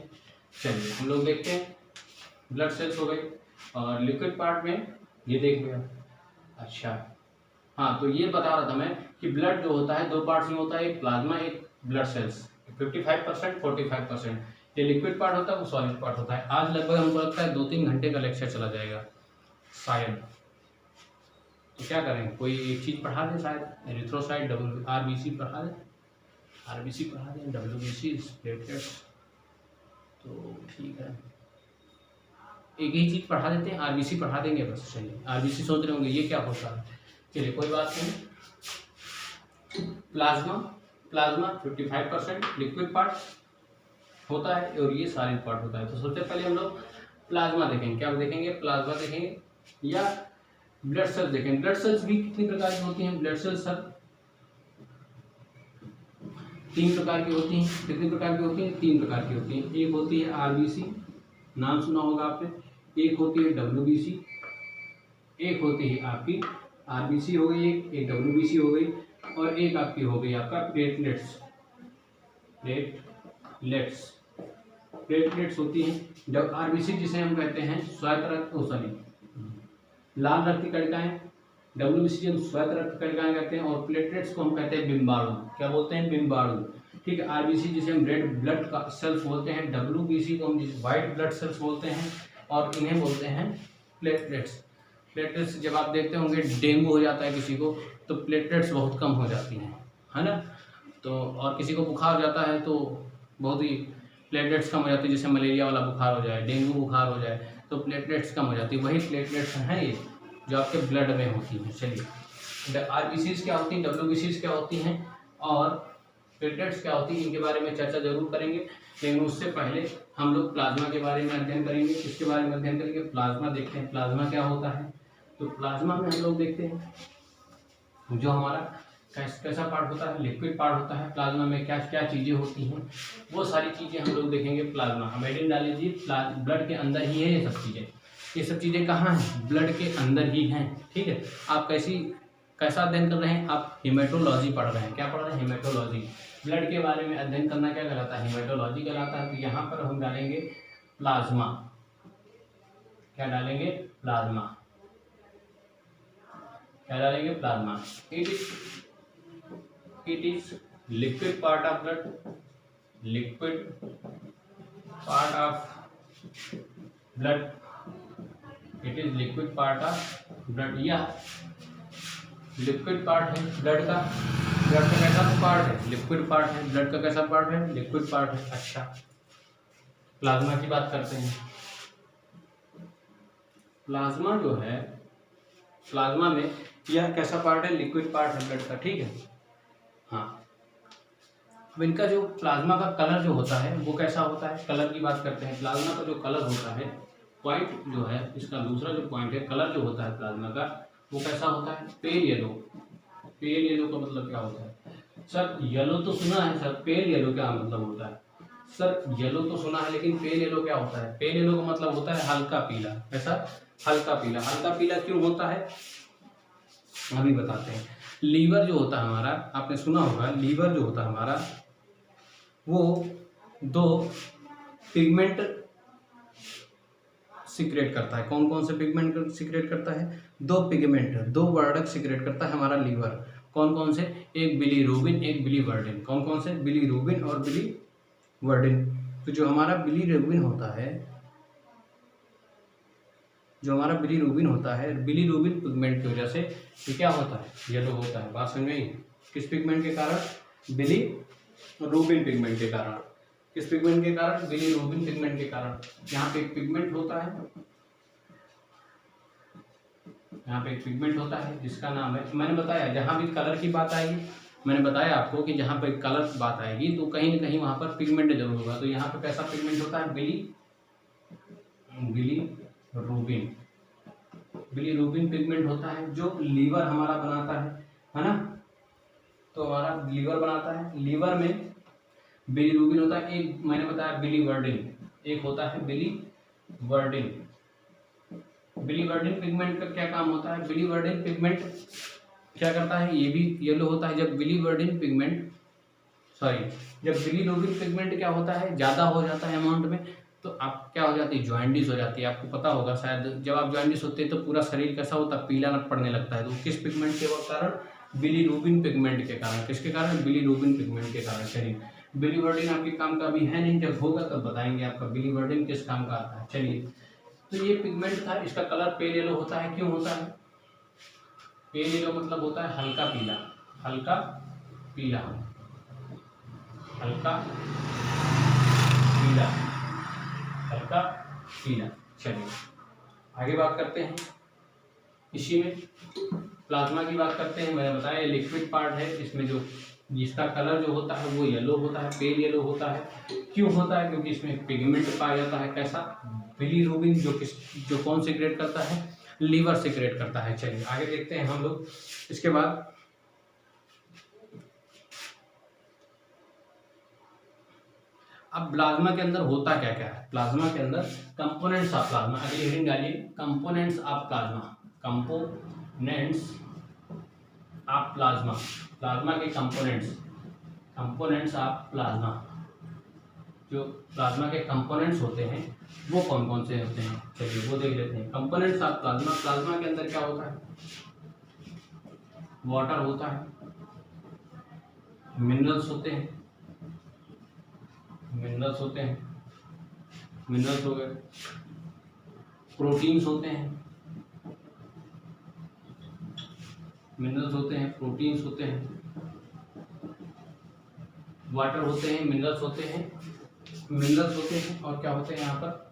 चलिए हम लोग देखते हैं। ब्लड सेल्स हो गई और लिक्विड पार्ट में ये देख लिया। अच्छा हाँ, तो ये बता रहा था मैं कि ब्लड जो होता है 2 पार्ट्स में होता है, एक प्लाज्मा, एक ब्लड सेल्स। 55% 45% ये लिक्विड पार्ट होता है, वो सॉलिड पार्ट होता है। आज लगभग हमको लगता है 2-3 घंटे का लेक्चर चला जाएगा शायद। तो क्या करें, कोई एक चीज़ पढ़ा दें, शायद एरिथ्रोसाइट, RBC पढ़ा दें। आरबीसी पढ़ा दें, डब्ल्यूबीसी प्लेटलेट्स, तो ठीक है एक ही चीज़ पढ़ा देते हैं, आरबीसी पढ़ा देंगे बस। चलिए आरबीसी सोच रहे होंगे ये क्या होता है, चलिए कोई बात नहीं। प्लाज्मा, प्लाज्मा 55% लिक्विड पार्ट होता है और ये सॉलिड पार्ट होता है। तो सबसे पहले हम लोग प्लाज्मा देखेंगे, क्या देखेंगे, प्लाज्मा देखेंगे या ब्लड सेल्स देखेंगे। ब्लड सेल्स भी कितनी प्रकार की होती हैं, ब्लड सेल्स सर 3 प्रकार की होती हैं। कितनी प्रकार की होती हैं, 3 प्रकार की होती हैं। एक होती है आरबीसी, नाम सुना होगा आपने, एक होती है डब्ल्यूबीसी, एक होती है आपकी आरबीसी हो गई, एक डब्ल्यूबीसी हो गई, और एक आपकी हो गई आपका प्लेटलेट्स। प्लेटलेट्स प्लेटलेट्स होती हैं। जब आरबीसी जिसे हम कहते हैं श्वेत रक्त, लाल रक्त की कणिकाएं, डब्ल्यूबीसी हम श्वेत रक्त कणिकाएं कहते हैं, और प्लेटलेट्स को हम कहते हैं बिंबाणु। क्या बोलते हैं, बिंबाणु। ठीक है, आरबीसी जिसे हम रेड ब्लड का सेल्स बोलते हैं, डब्ल्यूबीसी को हम व्हाइट ब्लड सेल्स बोलते हैं, और इन्हें बोलते हैं प्लेटलेट्स। प्लेटलेट्स जब आप देखते होंगे डेंगू हो जाता है किसी को तो प्लेटलेट्स बहुत कम हो जाती हैं, है ना। तो और किसी को बुखार हो जाता है तो बहुत ही प्लेटलेट्स कम हो जाती है, जैसे मलेरिया वाला बुखार हो जाए, डेंगू बुखार हो जाए तो प्लेटलेट्स कम हो जाती है। वही प्लेटलेट्स हैं ये जो आपके ब्लड में होती हैं। चलिए आरबीसीज क्या होती हैं, डब्ल्यूबीसीज क्या होती हैं और प्लेटलेट्स क्या होती हैं, इनके बारे में चर्चा जरूर करेंगे। लेकिन उससे पहले हम लोग प्लाज्मा के बारे में अध्ययन करेंगे। किसके बारे में अध्ययन करेंगे, प्लाज्मा। देखते हैं प्लाज्मा क्या होता है। तो प्लाज्मा में हम लोग देखते हैं जो हमारा कैसा पार्ट होता है, लिक्विड पार्ट होता है। प्लाज्मा में क्या क्या चीज़ें होती हैं वो सारी चीज़ें हम लोग देखेंगे। प्लाज्मा हम हेडिंग डाल लीजिए, ब्लड के अंदर ही है ये सब चीज़ें। ये सब चीज़ें कहाँ हैं, ब्लड के अंदर ही हैं। ठीक है, आप कैसा अध्ययन कर रहे हैं, आप हिमेटोलॉजी पढ़ रहे हैं। क्या पढ़ रहे हैं, हिमेटोलॉजी। ब्लड के बारे में अध्ययन करना क्या कहलाता है, हिमेटोलॉजी कहलाता है। तो यहाँ पर हम डालेंगे प्लाज्मा। क्या डालेंगे, प्लाज्मा। क्या डालेंगे, plasma. It is liquid part of blood, liquid part of blood, it is liquid part of blood. यह लिक्विड पार्ट है ब्लड का। ब्लड का कैसा पार्ट है, लिक्विड पार्ट है। ब्लड का कैसा पार्ट है, लिक्विड पार्ट है। अच्छा, प्लाज्मा की बात करते हैं। प्लाज्मा जो है, प्लाज्मा में यह कैसा पार्ट है, लिक्विड पार्ट है ब्लड का। ठीक है, हाँ। अब इनका जो प्लाज्मा का कलर जो होता है वो कैसा होता है, कलर की बात करते हैं। प्लाज्मा का जो कलर होता है, पॉइंट जो है इसका दूसरा जो पॉइंट है, कलर जो होता है प्लाज्मा का वो कैसा होता है, पेल येलो। पेल येलो का मतलब क्या होता है सर, येलो तो सुना है सर, पेल येलो क्या मतलब होता है सर, येलो तो सुना है लेकिन पेल येलो क्या होता है। पेल येलो का मतलब होता है हल्का पीला। ऐसा हल्का पीला। हल्का पीला क्यों होता है अभी बताते हैं। लीवर जो होता है हमारा, आपने सुना होगा, लीवर जो होता है हमारा वो 2 पिगमेंट सिक्रेट करता है। कौन कौन से पिगमेंट सिक्रेट करता है, 2 पिगमेंट, 2 वर्णक सिक्रेट करता है हमारा लीवर। कौन कौन से, एक बिलीरुबिन, एक बिलीवर्डिन। कौन कौन से, बिलीरुबिन और बिलीवर्डिन। तो जो हमारा बिलीरुबिन होता है, जो हमारा बिलीरुबिन होता है, बिलीरुबिन पिगमेंट की वजह से ये क्या होता है, येलो होता है। बात समझ में आई, किस पिगमेंट के कारण, बिलीरुबिन पिगमेंट के कारण। किस पिगमेंट के कारण, बिलीरुबिन पिगमेंट के कारण। यहाँ पे एक पिगमेंट होता है, यहाँ पे एक पिगमेंट होता है जिसका नाम है, मैंने बताया जहाँ भी कलर की बात आएगी, मैंने बताया आपको कि जहाँ पे कलर की बात आएगी तो कहीं ना कहीं वहाँ पर पिगमेंट जरूर होगा। तो यहाँ पे कैसा पिगमेंट होता है, बिलीरुबिन। बिलीरुबिन पिगमेंट होता है जो लीवर हमारा बनाता है ना। तो हमारा लीवर बनाता है, लीवर में बिलीरुबिन होता है। एक मैंने बताया बिलीवर्डिन, एक होता है बिलीवर्डिन। बिलीवर्डिन पिगमेंट का क्या काम होता है, बिलीवर्डिन पिगमेंट क्या करता है, ये भी येलो होता है। जब बिलीवर्डिन पिगमेंट जब बिलीरुबिन पिगमेंट क्या होता है, ज़्यादा हो जाता है अमाउंट में, तो आप क्या हो जाती है, जॉइंडिस हो जाती है। आपको पता होगा शायद, जब आप जॉइंडिस होते हैं तो पूरा शरीर कैसा होता है, पीला पड़ने लगता है। तो किस पिगमेंट के कारण, बिलीरुबिन पिगमेंट के कारण। किसके कारण, बिलीरुबिन पिगमेंट के कारण। चलिए, बिलीवर्डिन आपके काम का अभी है नहीं, जब होगा तब बताएंगे आपका बिलीवर्डिन किस काम का आता है। चलिए, तो ये पिगमेंट था, इसका कलर पेल येलो होता है। क्यों होता है, पेल येलो मतलब होता है हल्का पीला, हल्का पीला। हल्का पीला, हल्का पीला। चलिए आगे बात करते हैं, इसी में प्लाज्मा की बात करते हैं। मैंने बताया लिक्विड पार्ट है, इसमें जो जिसका कलर जो होता है वो येलो होता है, पेल येलो होता है। क्यों होता है? क्योंकि इसमें पिगमेंट पाया जाता है। कैसा? बिलीरुबिन, जो कौन सीक्रेट करता है? लीवर सीक्रेट करता है। चलिए आगे देखते हैं हम लोग। इसके बाद अब प्लाज्मा के अंदर होता क्या क्या है? प्लाज्मा के अंदर कंपोनेंट्स ऑफ प्लाज्मा, अगली हेडिंग डालिए, components of plasma. Components of plasma, plasma के कंपोनेंट्स, कंपोनेंट्स ऑफ प्लाज्मा। जो प्लाज्मा के कंपोनेंट्स होते हैं वो कौन कौन से होते हैं? चलिए वो देख लेते हैं। कंपोनेंट्स ऑफ प्लाज्मा, प्लाज्मा के अंदर क्या होता है? वाटर होता है, मिनरल्स होते हैं, मिनरल्स होते हैं, मिनरल्स हो गए, प्रोटीन्स होते हैं, मिनरल्स होते हैं, प्रोटीन्स होते हैं, वाटर होते हैं, मिनरल्स होते हैं, मिनरल्स होते हैं, और क्या होते हैं यहाँ पर?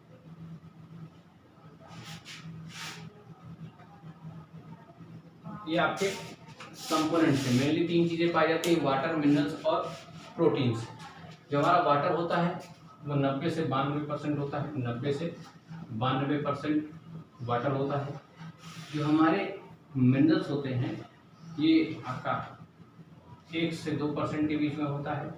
ये आपके कंपोनेंट्स हैं। मेनली 3 चीजें पाई जाती हैं, वाटर, मिनरल्स और प्रोटीन्स। जो हमारा वाटर होता है वो 90 से 92% होता है, 90 से 92% वाटर होता है। जो हमारे मिनरल्स होते हैं ये आपका 1 से 2% के बीच में होता है।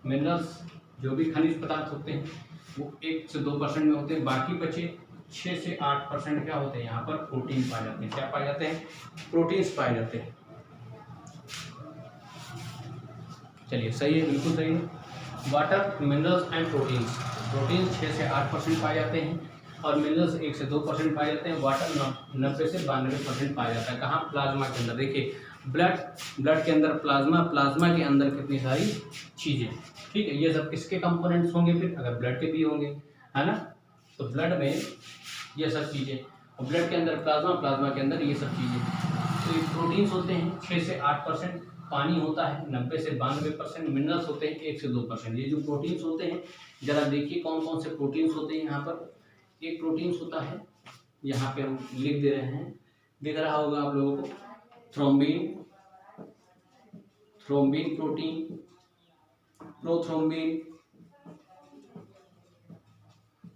मिनरल्स जो भी खनिज पदार्थ होते हैं वो 1 से 2% में होते हैं। बाकी बचे 6 से 8% क्या होते हैं? यहाँ पर प्रोटीन पाए जाते हैं। क्या पाए जाते हैं? प्रोटीन्स पाए जाते हैं। चलिए सही है, बिल्कुल सही है। Water, minerals and proteins. Proteins 6 से 8% पाए जाते हैं और मिनरल्स 1 से 2% पाए जाते हैं। वाटर 90 से 92% पाया जाता है। कहाँ? प्लाज्मा के अंदर। देखिए ब्लड, ब्लड के अंदर प्लाज्मा, प्लाज्मा के अंदर कितनी सारी चीजें। ठीक है, ये सब किसके कंपोनेंट्स होंगे फिर? अगर ब्लड के भी होंगे, है ना? तो ब्लड में ये सब चीजें, और ब्लड के अंदर प्लाज्मा, प्लाज्मा के अंदर ये सब चीजें। तो ये प्रोटीन्स होते हैं 6 से 8%, पानी होता है 90 से 92%, मिनरल्स होते हैं 1 से 2%। ये जो प्रोटीन्स होते हैं जरा देखिए कौन कौन से प्रोटीन्स होते हैं यहाँ पर। एक प्रोटीन्स होता है, यहाँ पे हम लिख दे रहे हैं, दिख रहा होगा आप लोगों को, thrombin, thrombin protein, prothrombin,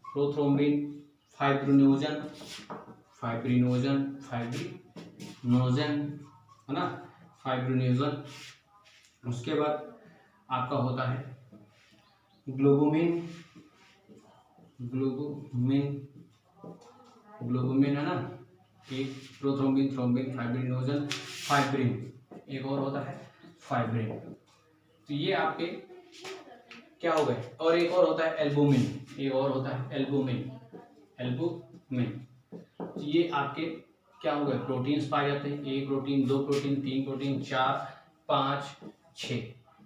prothrombin, fibrinogen, fibrinogen, fibrinogen, है ना, फाइब्रिनोजन। उसके बाद आपका होता है ग्लोबुमिन, ग्लोबुमिन, ग्लोबुमिन है ना, एक प्रोथ्रोम्बिन, थ्रोम्बिन, फाइब्रिनोजन, फाइब्रिन, एक और होता है फाइब्रिन। तो ये आपके क्या हो गए? और एक और होता है एल्बुमिन, एक और होता है एल्बुमिन, एल्बुमिन। तो ये आपके क्या हो गए? प्रोटीन्स पाए जाते हैं। 1 प्रोटीन, 2 प्रोटीन, 3 प्रोटीन, 4, 5,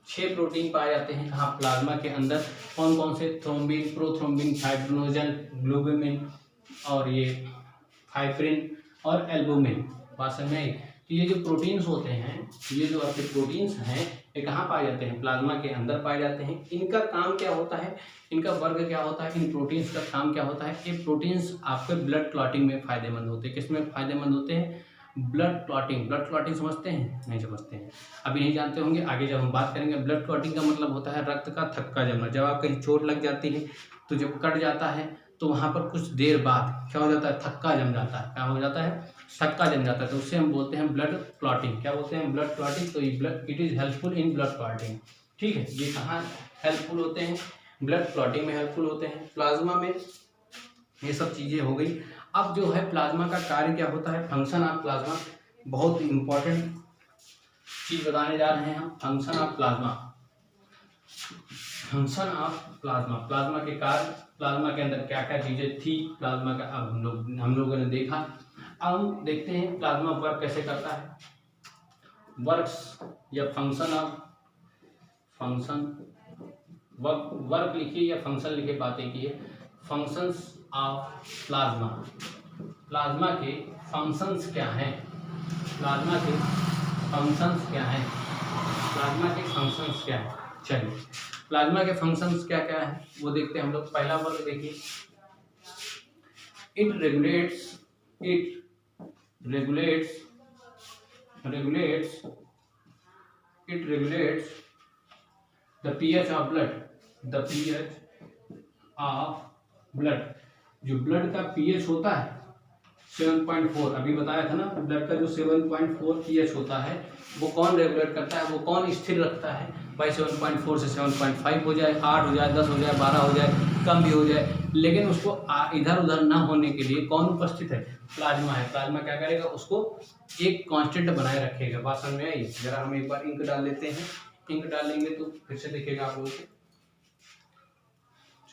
6 प्रोटीन पाए जाते हैं। कहाँ? प्लाज्मा के अंदर। कौन कौन से? थ्रोम्बिन, प्रोथ्रोम्बिन, फाइब्रिनोजन, ग्लोबुमिन और ये फाइब्रिन और एल्बुमिन। बात समझ में आई? तो ये जो प्रोटीन्स होते हैं, ये जो आपके प्रोटीन्स हैं, ये कहाँ पाए जाते हैं? प्लाज्मा के अंदर पाए जाते हैं। इनका काम क्या होता है? इनका वर्ग क्या होता है? इन प्रोटीन्स का काम क्या होता है? ये प्रोटीन्स आपके ब्लड क्लॉटिंग में फायदेमंद होते हैं। किसमें फायदेमंद होते हैं? Blood clotting. ब्लड क्लॉटिंग समझते हैं? नहीं समझते हैं, अभी नहीं जानते होंगे, आगे जब हम बात करेंगे। ब्लड क्लॉटिंग का मतलब होता है रक्त का थक्का जमना। जब आप कहीं चोट लग जाती है तो जब कट जाता है तो वहाँ पर कुछ देर बाद क्या हो जाता है? थक्का जम जाता है। क्या हो जाता है? थक्का जम जाता है। तो उससे हम बोलते हैं ब्लड क्लॉटिंग। क्या बोलते हैं? Blood clotting. तो ये blood, it is helpful in blood clotting. ठीक है, ये कहाँ हेल्पफुल होते हैं? ब्लड क्लॉटिंग में हेल्पफुल होते हैं। प्लाज्मा में ये सब चीजें हो गई। अब जो है प्लाज्मा का कार्य क्या होता है? फंक्शन ऑफ प्लाज्मा, बहुत इंपॉर्टेंट चीज बताने जा रहे हैं हम। Function of plasma, function of plasma, plasma के कार्य, प्लाज्मा के अंदर क्या क्या चीजें थी प्लाज्मा का, अब हम लोगों ने देखा। अब हम देखते हैं प्लाज्मा वर्क कैसे करता है। वर्क्स या फंक्शन ऑफ, फंक्शन, वर्क लिखिए या फंक्शन लिखिए, बातें की है। फंक्शंस ऑफ प्लाज्मा, प्लाज्मा के फंक्शंस क्या हैं? प्लाज्मा के फंक्शंस क्या हैं? प्लाज्मा के फंक्शंस क्या हैं? चलिए प्लाज्मा के फंक्शंस क्या क्या है वो देखते हैं हम लोग। पहला वर्ग देखिए, it regulates the pH of blood. जो ब्लड का pH होता है 7.4, अभी बताया था ना, ब्लड का जो 7.4 pH होता है वो कौन रेगुलेट करता है, वो कौन स्थिर रखता है भाई। 7.4 से 7.5 हो जाए, 8 हो जाए, 10 हो जाए, 12 हो जाए, कम भी हो जाए, लेकिन उसको इधर उधर ना होने के लिए कौन उपस्थित है, प्लाज्मा है। प्लाज्मा क्या करेगा, उसको एक कांस्टेंट बनाए रखेगा। बात समझ में आई? जरा हम एक बार इंक डाल लेते हैं, इंक डालेंगे तो फिर से दिखेगा आप लोगों को।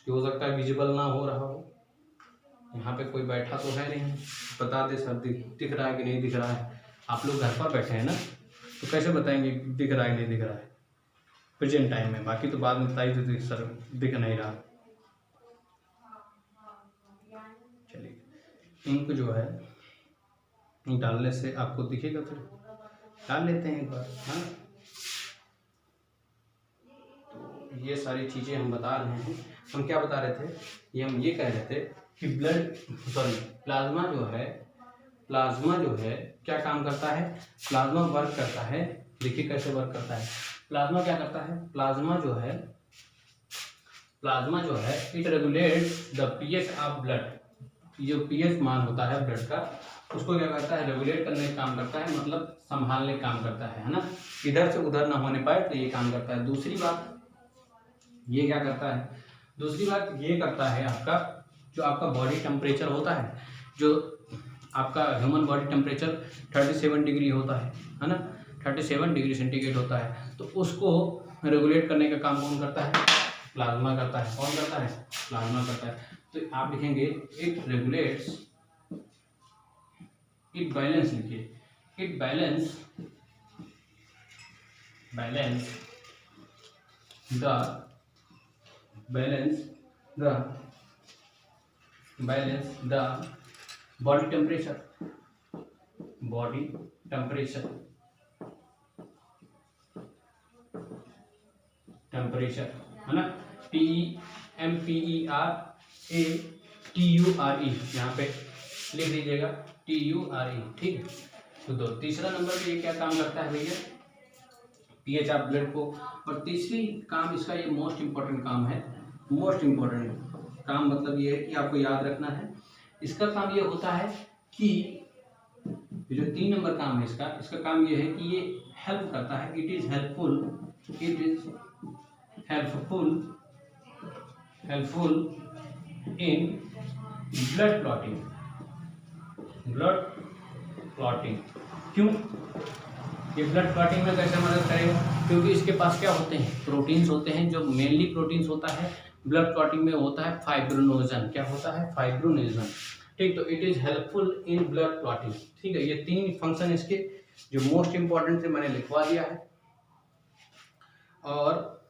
हो सकता है विजिबल ना हो रहा हो, यहाँ पे कोई बैठा तो है नहीं, बता दे सर दिख रहा है कि नहीं दिख रहा है। आप लोग घर पर बैठे हैं ना, तो कैसे बताएंगे दिख रहा है नहीं दिख रहा है प्रेजेंट टाइम में, बाकी तो बाद में बताइए तो सर दिख नहीं रहा। चलिए इंक जो है डालने से आपको दिखेगा, फिर डाल लेते हैं एक बार। हाँ, तो ये सारी चीज़ें हम बता रहे हैं। हम क्या बता रहे थे, ये हम ये कह रहे थे कि प्लाज्मा जो है क्या काम करता है, प्लाज्मा वर्क करता है। देखिए कैसे वर्क करता है प्लाज्मा, क्या करता है प्लाज्मा जो है it regulates the pH of blood. जो pH मान होता है ब्लड का, उसको क्या करता है, रेगुलेट करने का काम करता है, मतलब संभालने का काम करता है ना, इधर से उधर ना होने पाए, तो ये काम करता है। दूसरी बात ये क्या करता है, दूसरी बात ये करता है आपका जो आपका बॉडी टेम्परेचर होता है, जो आपका ह्यूमन बॉडी टेम्परेचर 37 डिग्री होता है ना, 37 डिग्री सेंटीग्रेड होता है, तो उसको रेगुलेट करने का काम कौन करता है, प्लाज्मा करता है। कौन करता है, प्लाज्मा करता है। तो आप लिखेंगे इट रेगुलेट्स, इट बैलेंस, लिखिए it balance the body temperature है ना, TEMPERATURE, यहाँ पे लिख दीजिएगा TURE, ठीक है। तो दो, तीसरा नंबर पे ये क्या काम करता है भैया, pH ऑफ ब्लड को। और तीसरी काम इसका, ये मोस्ट इम्पोर्टेंट काम है, मोस्ट इम्पोर्टेंट काम मतलब ये है कि आपको याद रखना है, इसका काम ये होता है कि जो 3 नंबर काम है इसका काम ये है कि ये हेल्प करता है, it is helpful in blood clotting. क्यों ये ब्लड क्लॉटिंग में कैसे मदद करेगा, क्योंकि इसके पास क्या होते हैं, प्रोटीन्स होते हैं। जो मेनली प्रोटीन्स होता है ब्लड क्लॉटिंग में होता है फाइब्रोनोजन। क्या होता है, फाइब्रोनोजन, ठीक। तो it is helpful in blood clotting, ठीक है। ये 3 फंक्शन इसके जो मोस्ट इंपॉर्टेंट थे मैंने लिखवा दिया है। और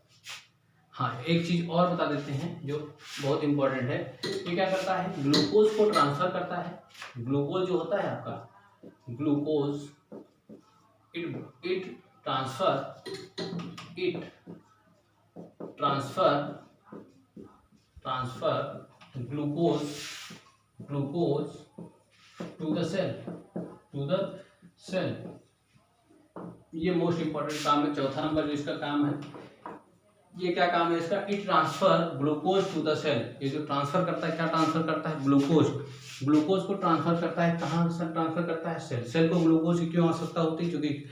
हाँ, एक चीज और बता देते हैं जो बहुत इंपॉर्टेंट है, ये क्या करता है, ग्लूकोज को ट्रांसफर करता है। ग्लूकोज जो होता है आपका, glucose it transfer glucose to the cell. ये मोस्ट इंपॉर्टेंट काम है। चौथा नंबर जो इसका काम है, ये क्या काम है इसका, it transfer glucose to the cell. ये जो ट्रांसफर करता है, क्या ट्रांसफर करता है, ग्लूकोज को ट्रांसफर करता है। कहाँ से ट्रांसफर करता है, सेल को ग्लूकोज की क्यों आवश्यकता होती है, क्योंकि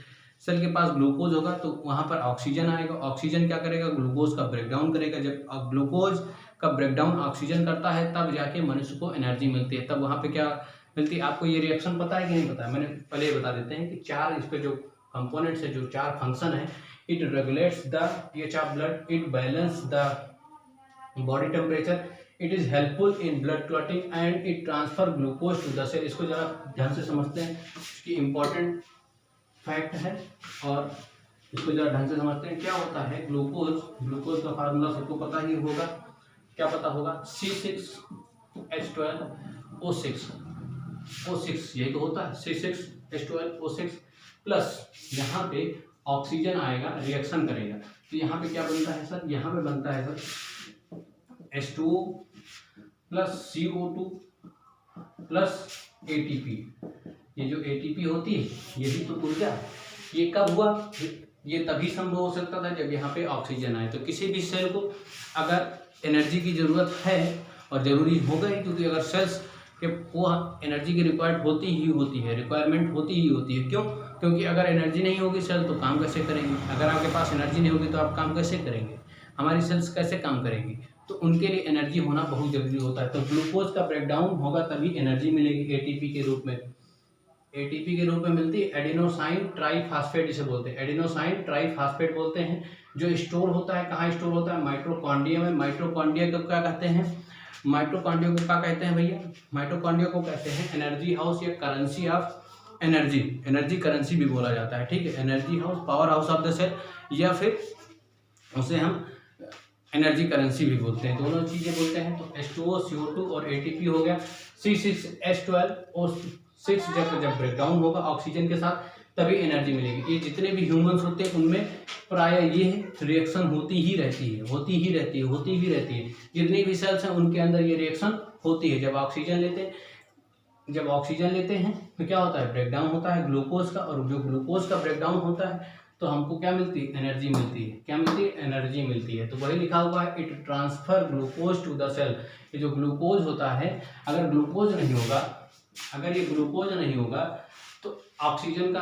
सेल के पास ग्लूकोज होगा तो वहाँ पर ऑक्सीजन आएगा। ऑक्सीजन क्या करेगा, ग्लूकोज का ब्रेकडाउन करेगा। जब ग्लूकोज का ब्रेकडाउन ऑक्सीजन करता है तब जाके मनुष्य को एनर्जी मिलती है। तब वहाँ पे क्या मिलती है, आपको ये रिएक्शन पता है कि नहीं पता है, मैंने पहले ये बता देते हैं कि 4 इस पे जो कंपोनेंट्स है, जो 4 फंक्शन है, it regulates the pH of blood, it balance the body temperature, it is helpful in blood clotting and it transfer glucose to the cell. इसको जरा ध्यान से समझते हैं, इसकी इंपॉर्टेंट फैक्ट है और इसको जरा ढंग से समझते हैं। क्या होता है ग्लूकोज का फार्मूला सबको पता ही होगा, क्या पता होगा, C6H12O6, यही तो होता है, C6H12O6 प्लस यहाँ पे ऑक्सीजन आएगा, रिएक्शन करेगा, तो यहाँ पे क्या बनता है सर, यहाँ पे बनता है sir H2O plus CO2 plus ATP। ये जो ATP होती है ये भी तो ऊर्जा, ये कब हुआ, ये तभी संभव हो सकता था जब यहाँ पे ऑक्सीजन आए। तो किसी भी सेल को अगर एनर्जी की ज़रूरत है, और ज़रूरी होगा ही, क्योंकि अगर सेल्स के वो एनर्जी की रिक्वायर्ड होती ही होती है, रिक्वायरमेंट होती ही होती है। क्यों? क्योंकि अगर एनर्जी नहीं होगी सेल तो काम कैसे करेंगे, अगर आपके पास एनर्जी नहीं होगी तो आप काम कैसे करेंगे, हमारी सेल्स कैसे काम करेंगी, तो उनके लिए एनर्जी होना बहुत ज़रूरी होता है। तो ग्लूकोज का ब्रेकडाउन होगा तभी एनर्जी मिलेगी एटीपी के रूप में। एटीपी के रूप में मिलती है एडिनोसाइन ट्राइफॉस्फेट, इसे बोलते हैं एडिनोसाइन ट्राइफॉस्फेट बोलते हैं, जो स्टोर होता है, कहाँ स्टोर होता है, माइटोकॉन्ड्रिया में। माइटोकॉन्ड्रिया को क्या कहते हैं, माइटोकॉन्ड्रिया को क्या कहते हैं भैया, माइटोकॉन्ड्रिया को कहते हैं एनर्जी हाउस या currency of energy, energy currency भी बोला जाता है, ठीक है, energy house, power house of the cell, या फिर उसे हम एनर्जी करेंसी भी बोलते हैं, दोनों चीज़ें बोलते हैं। तो H2O CO2 और ATP हो गया, C6H12O6 जब ब्रेकडाउन होगा ऑक्सीजन के साथ तभी एनर्जी मिलेगी। ये जितने भी ह्यूमंस होते हैं उनमें प्राय ये रिएक्शन होती ही रहती है, होती ही रहती है, होती ही रहती है। जितनी भी सेल्स हैं उनके अंदर ये रिएक्शन होती है। जब ऑक्सीजन लेते हैं तो क्या होता है, ब्रेकडाउन होता है ग्लूकोज का, और जो ग्लूकोज का ब्रेकडाउन होता है तो हमको क्या मिलती है, एनर्जी मिलती है। क्या मिलती है, एनर्जी मिलती है। तो वही लिखा हुआ है, it transfer glucose to the cell. ये जो ग्लूकोज होता है, अगर ग्लूकोज नहीं होगा, अगर ये ग्लूकोज नहीं होगा तो ऑक्सीजन का,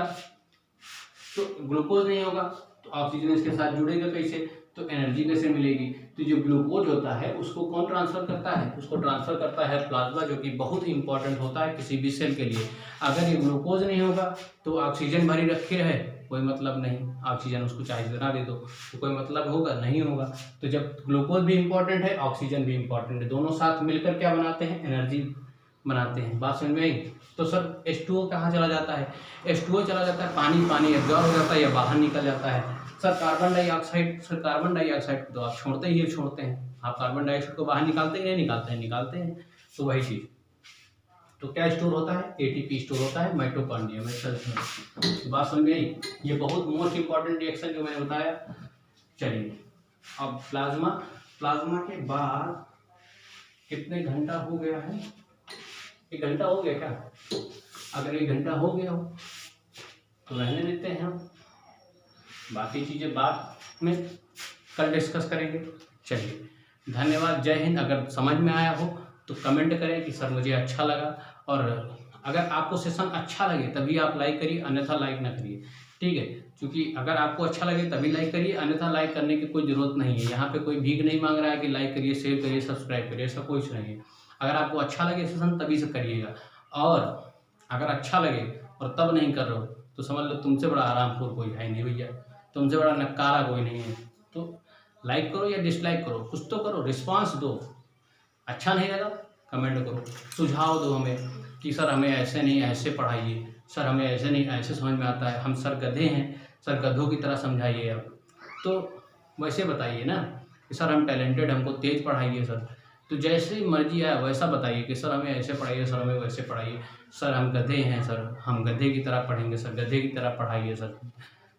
तो ग्लूकोज नहीं होगा तो ऑक्सीजन इसके साथ जुड़ेगा कैसे, तो एनर्जी कैसे मिलेगी। तो जो ग्लूकोज होता है उसको कौन ट्रांसफर करता है, उसको ट्रांसफर करता है प्लाज्मा, जो कि बहुत इंपॉर्टेंट होता है किसी भी सेल के लिए। अगर ये ग्लूकोज नहीं होगा तो ऑक्सीजन भरी रखे है, कोई मतलब नहीं, ऑक्सीजन उसको चाहे जितना दे दो तो कोई मतलब होगा नहीं होगा। तो जब ग्लूकोज भी इंपॉर्टेंट है, ऑक्सीजन भी इंपॉर्टेंट है, दोनों साथ मिलकर क्या बनाते हैं, एनर्जी बनाते हैं। बात समझ में आई। तो सर H2O कहाँ चला जाता है, H2O चला जाता है पानी एब्जॉर्ब हो जाता है या बाहर निकल जाता है। सर कार्बन डाइऑक्साइड तो आप छोड़ते ही छोड़ते हैं, आप कार्बन डाइऑक्साइड को बाहर निकालते हैं या निकालते हैं। तो वही चीज़, तो क्या स्टोर होता है, ATP स्टोर होता है माइटोकॉन्ड्रिया में, सेल्स में। बात समझ में आई। ये बहुत मोस्ट इंपॉर्टेंट रिएक्शन जो मैंने बताया। चलिए अब प्लाज्मा के बाद कितने घंटा हो गया है, 1 घंटा हो गया क्या, अगर 1 घंटा हो गया हो तो रहने देते हैं हम, बाकी चीज़ें बाद में कल डिस्कस करेंगे। चलिए धन्यवाद, जय हिंद। अगर समझ में आया हो तो कमेंट करें कि सर मुझे अच्छा लगा, और अगर आपको सेशन अच्छा लगे तभी आप लाइक करिए, अन्यथा लाइक ना करिए, ठीक है। क्योंकि अगर आपको अच्छा लगे तभी लाइक करिए, अन्यथा लाइक करने की कोई ज़रूरत नहीं है। यहाँ पे कोई भीख नहीं मांग रहा है कि लाइक करिए, शेयर करिए, सब्सक्राइब करिए, ऐसा कुछ नहीं है। अगर आपको अच्छा लगे सेशन तभी से करिएगा, और अगर अच्छा लगे और तब नहीं कर रहे हो तो समझ लो तुमसे बड़ा आरामखोर कोई है नहीं भैया, तुमसे बड़ा नक्कारा कोई नहीं है। तो लाइक करो या डिसलाइक करो, कुछ तो करो, रिस्पांस दो। अच्छा नहीं लगा कमेंट करो, सुझाव दो हमें कि सर हमें ऐसे नहीं ऐसे पढ़ाइए, सर हमें ऐसे नहीं ऐसे समझ में आता है, हम सर गधे हैं, सर गधों की तरह समझाइए आप। तो वैसे बताइए ना कि सर हम टैलेंटेड, हमको तेज़ पढ़ाइए सर। तो जैसे मर्जी आया वैसा बताइए कि सर हमें ऐसे पढ़ाइए, सर हमें वैसे पढ़ाइए, सर हम गधे हैं, सर हम गधे की तरह पढ़ेंगे, सर गधे की तरह पढ़ाइए, सर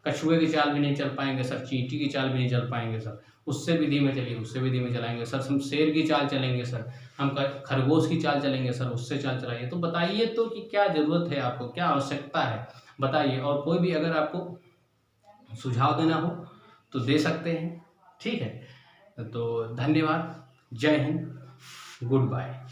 कछुए की चाल भी नहीं चल पाएंगे सर, चींटी की चाल भी नहीं चल पाएंगे सर, उससे भी धीमे चलिए, उससे भी धीमे चलाएंगे सर, हम शेर की चाल चलेंगे सर, हम खरगोश की चाल चलेंगे सर, उससे चाल चलाइए। तो बताइए तो कि क्या ज़रूरत है आपको, क्या आवश्यकता है, बताइए। और कोई भी अगर आपको सुझाव देना हो तो दे सकते हैं, ठीक है। तो धन्यवाद, जय हिंद, गुड बाय।